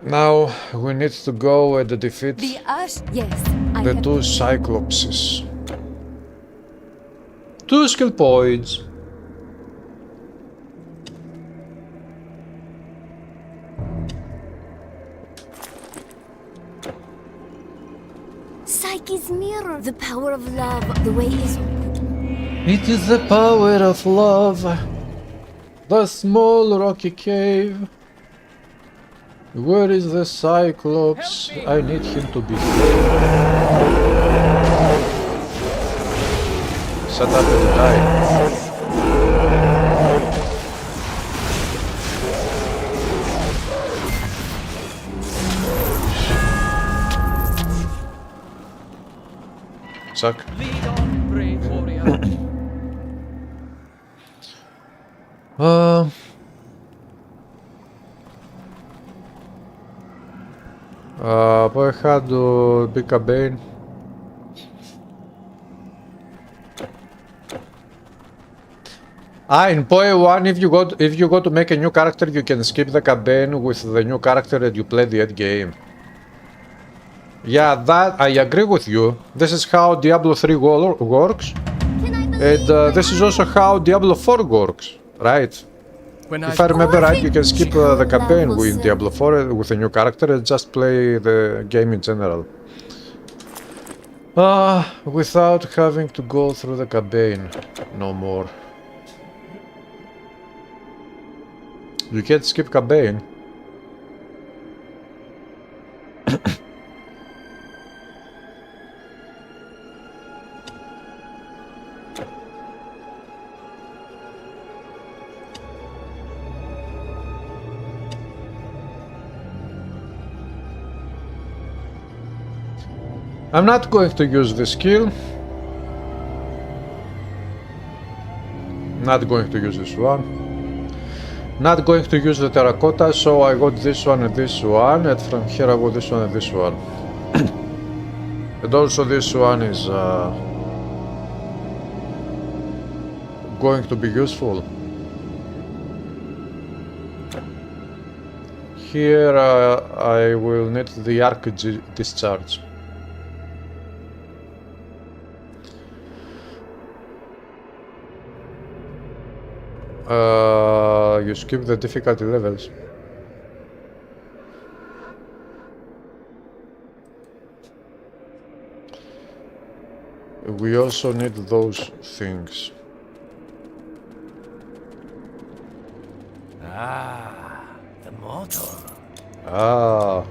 Now, we need to go and defeat The ash. Yes, I the have. two Cyclopses. 2 skill points. Psyche's mirror. The power of love. The way is open. It is the power of love. The small rocky cave. Where is the Cyclops? I need him to be here. Shut up and die. Suck. Lead on, brave warrior. Poi had to pick a Bane. In Poe 1, if you go to make a new character, you can skip the campaign with the new character and you play the end game. Yeah, that I agree with you. This is how Diablo 3 works, and this is also how Diablo 4 works, right? If I remember right, you can skip the campaign with Diablo 4 with a new character and just play the game in general. Without having to go through the campaign no more. You can't skip campaign. I'm not going to use the skill. Not going to use this one. Not going to use the terracotta, so I got this one and this one, and from here I got this one and this one. And also this one is going to be useful. Here I will need the arc discharge. You skip the difficulty levels. We also need those things. Ah, the mortal. Ah,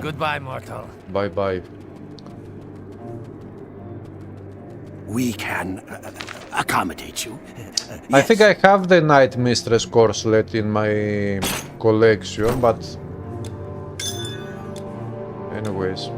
Goodbye, mortal. bye bye. We can accommodate you. I think I have the Night Mistress corselet in my collection, but anyways.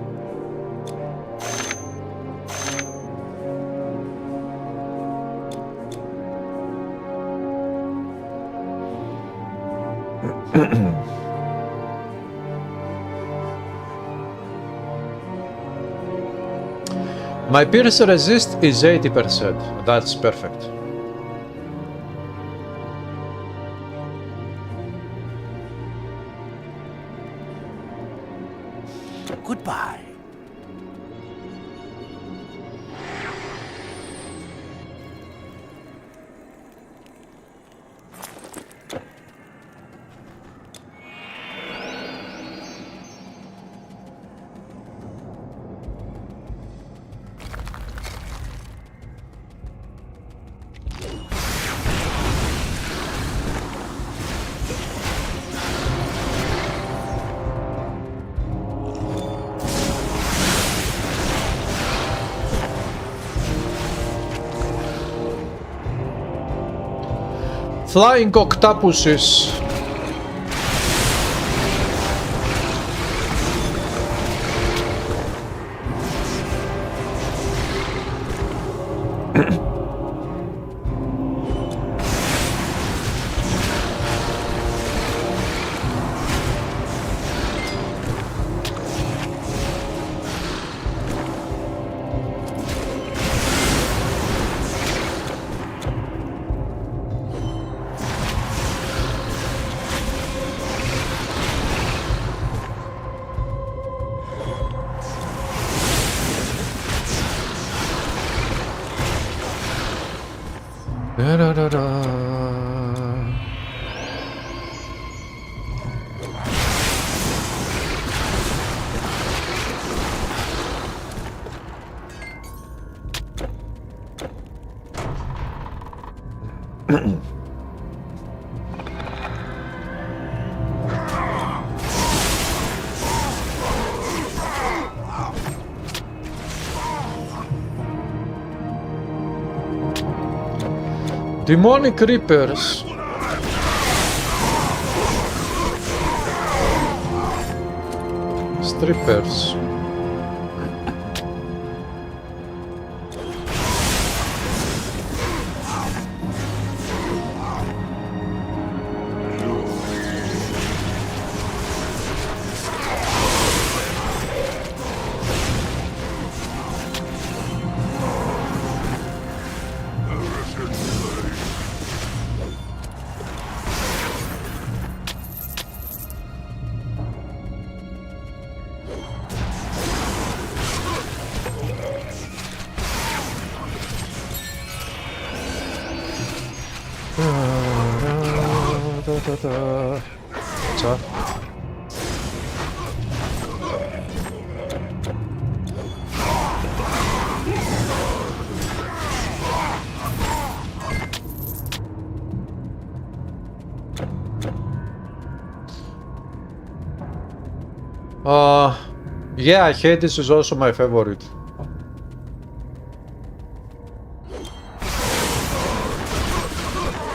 My pierce resist is 80%. That's perfect. Goodbye. Flying octopuses. Demonic Reapers. Strippers. Co? Yeah, Hades is also my favorite.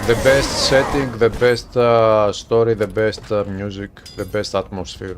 The best setting, the best story, the best music, the best atmosphere.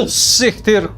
Siktir.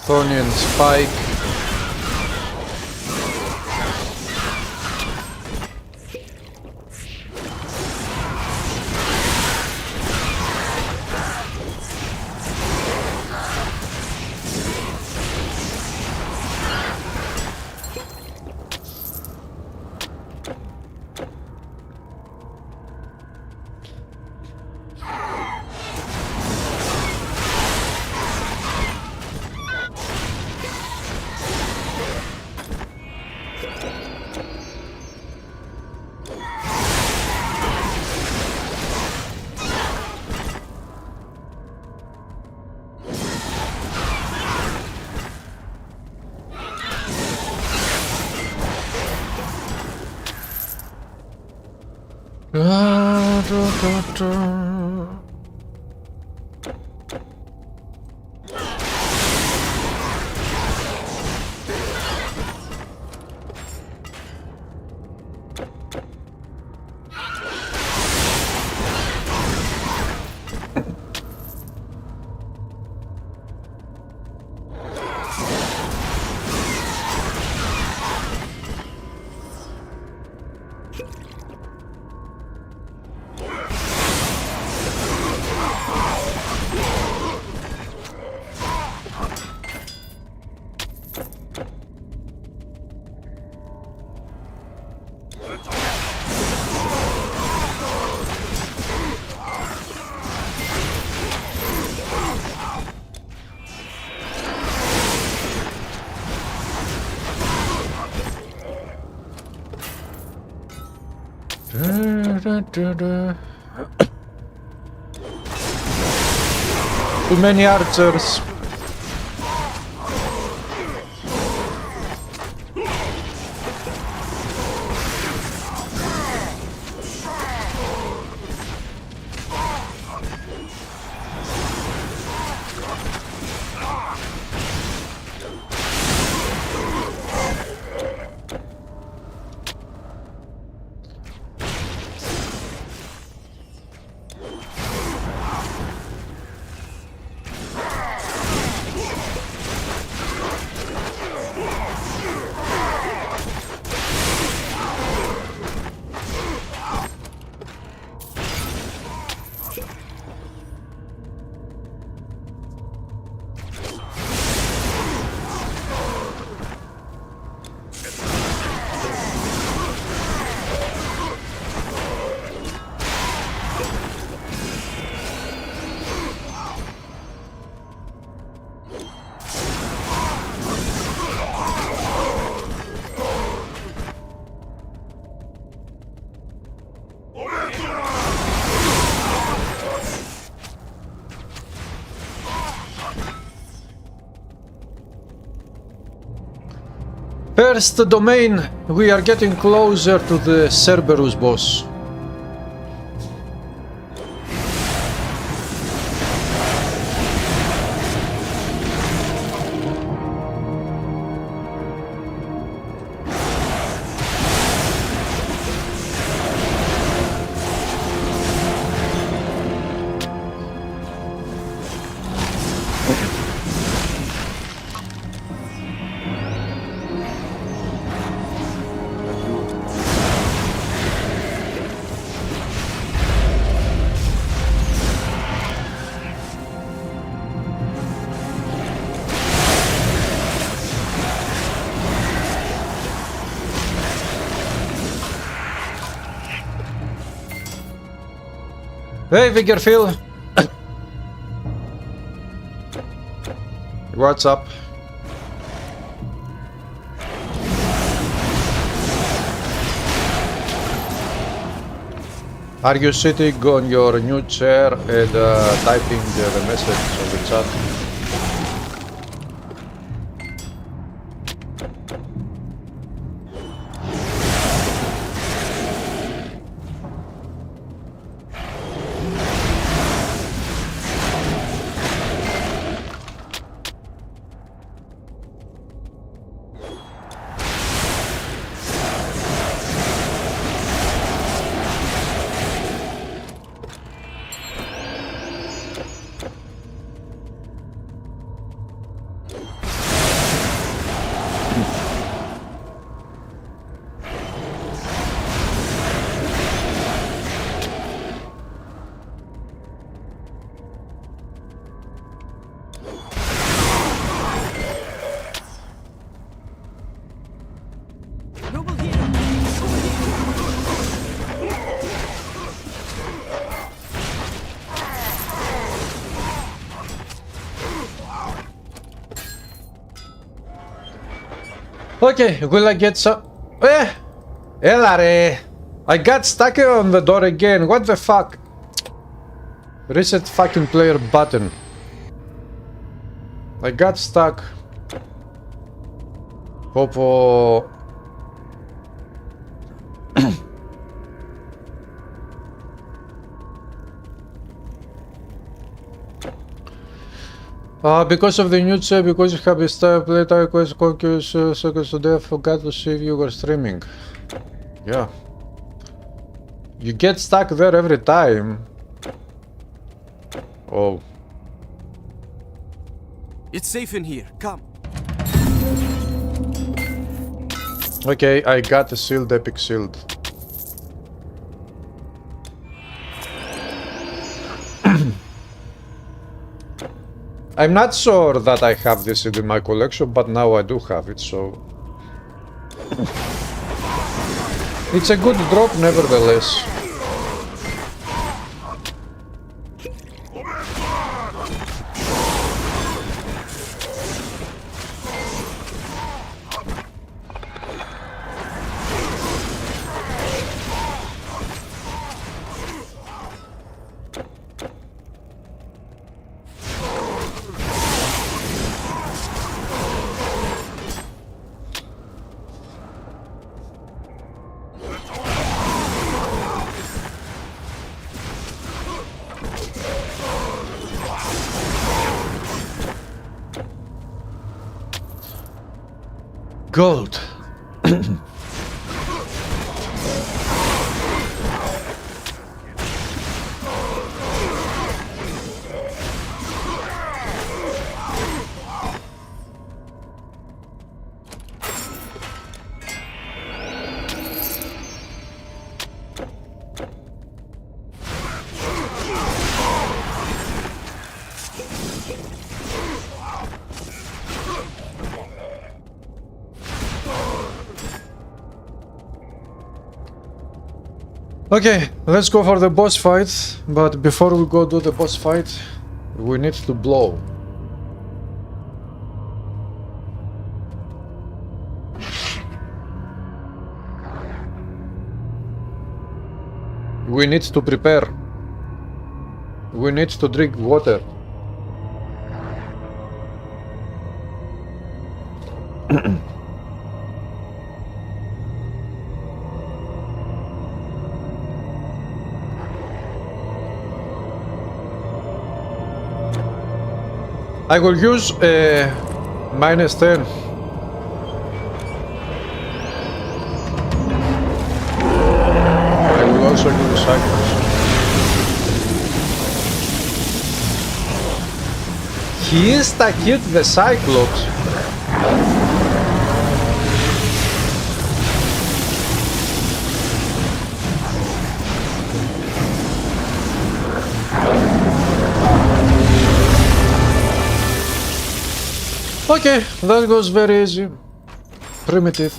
Thonian Spike. Too many archers. First domain, we are getting closer to the Cerberus boss. Hey, Vigorphil! What's up? Are you sitting on your new chair and typing the message on the chat? Okay, will I get some... Elare! I got stuck on the door again, what the fuck? Reset fucking player button. I got stuck. Popo... because of the new chat, because you have a style play time quest conquers seconds today, I forgot to see if you were streaming. Yeah. You get stuck there every time. Oh. It's safe in here. Come. Okay, I got a shield, epic shield. I'm not sure that I have this in my collection, but now I do have it, so... It's a good drop nevertheless. Gold. Okay, let's go for the boss fight, but before we go do the boss fight, we need to blow. We need to prepare. We need to drink water. I will use -10. I will also use cycles. He insta-killed the Cyclops. Okay, that goes very easy. Primitive.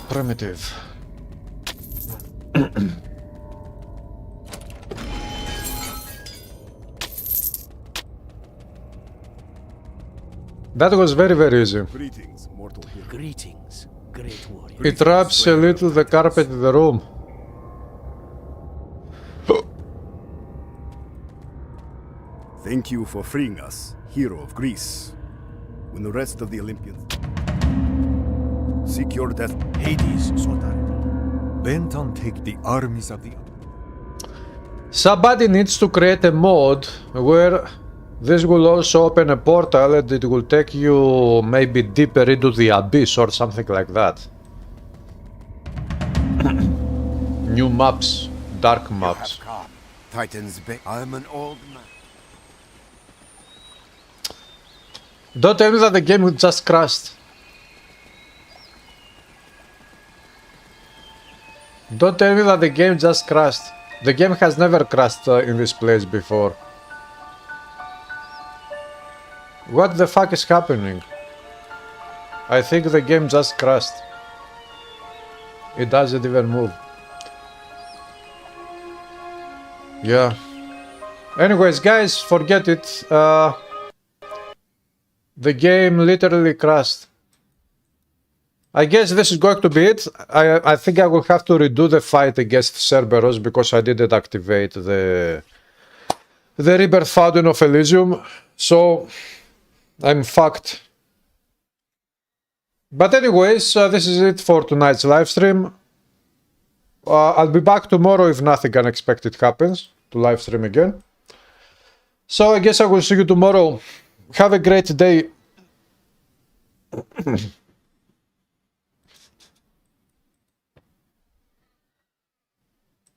That was very easy. Greetings, mortal hero. Greetings, great warrior. It wraps a little the carpet in the room. Thank you for freeing us, hero of Greece. When the rest of the Olympians seek your death, Hades, Sotar, bent on take the armies of the... Somebody needs to create a mod where this will also open a portal and it will take you maybe deeper into the abyss or something like that. New maps, dark maps. Titan's Bay. I'm an old man. Don't tell me that the game just crashed. Don't tell me that the game just crashed. The game has never crashed in this place before. What the fuck is happening? I think the game just crashed. It doesn't even move. Yeah. Anyways, guys, forget it. The game literally crashed. I guess this is going to be it. I think I will have to redo the fight against Cerberus because I didn't activate the Rebirth Fountain of Elysium. So I'm fucked. But anyways, this is it for tonight's live stream. I'll be back tomorrow if nothing unexpected happens to live stream again. So I guess I will see you tomorrow. Have a great day.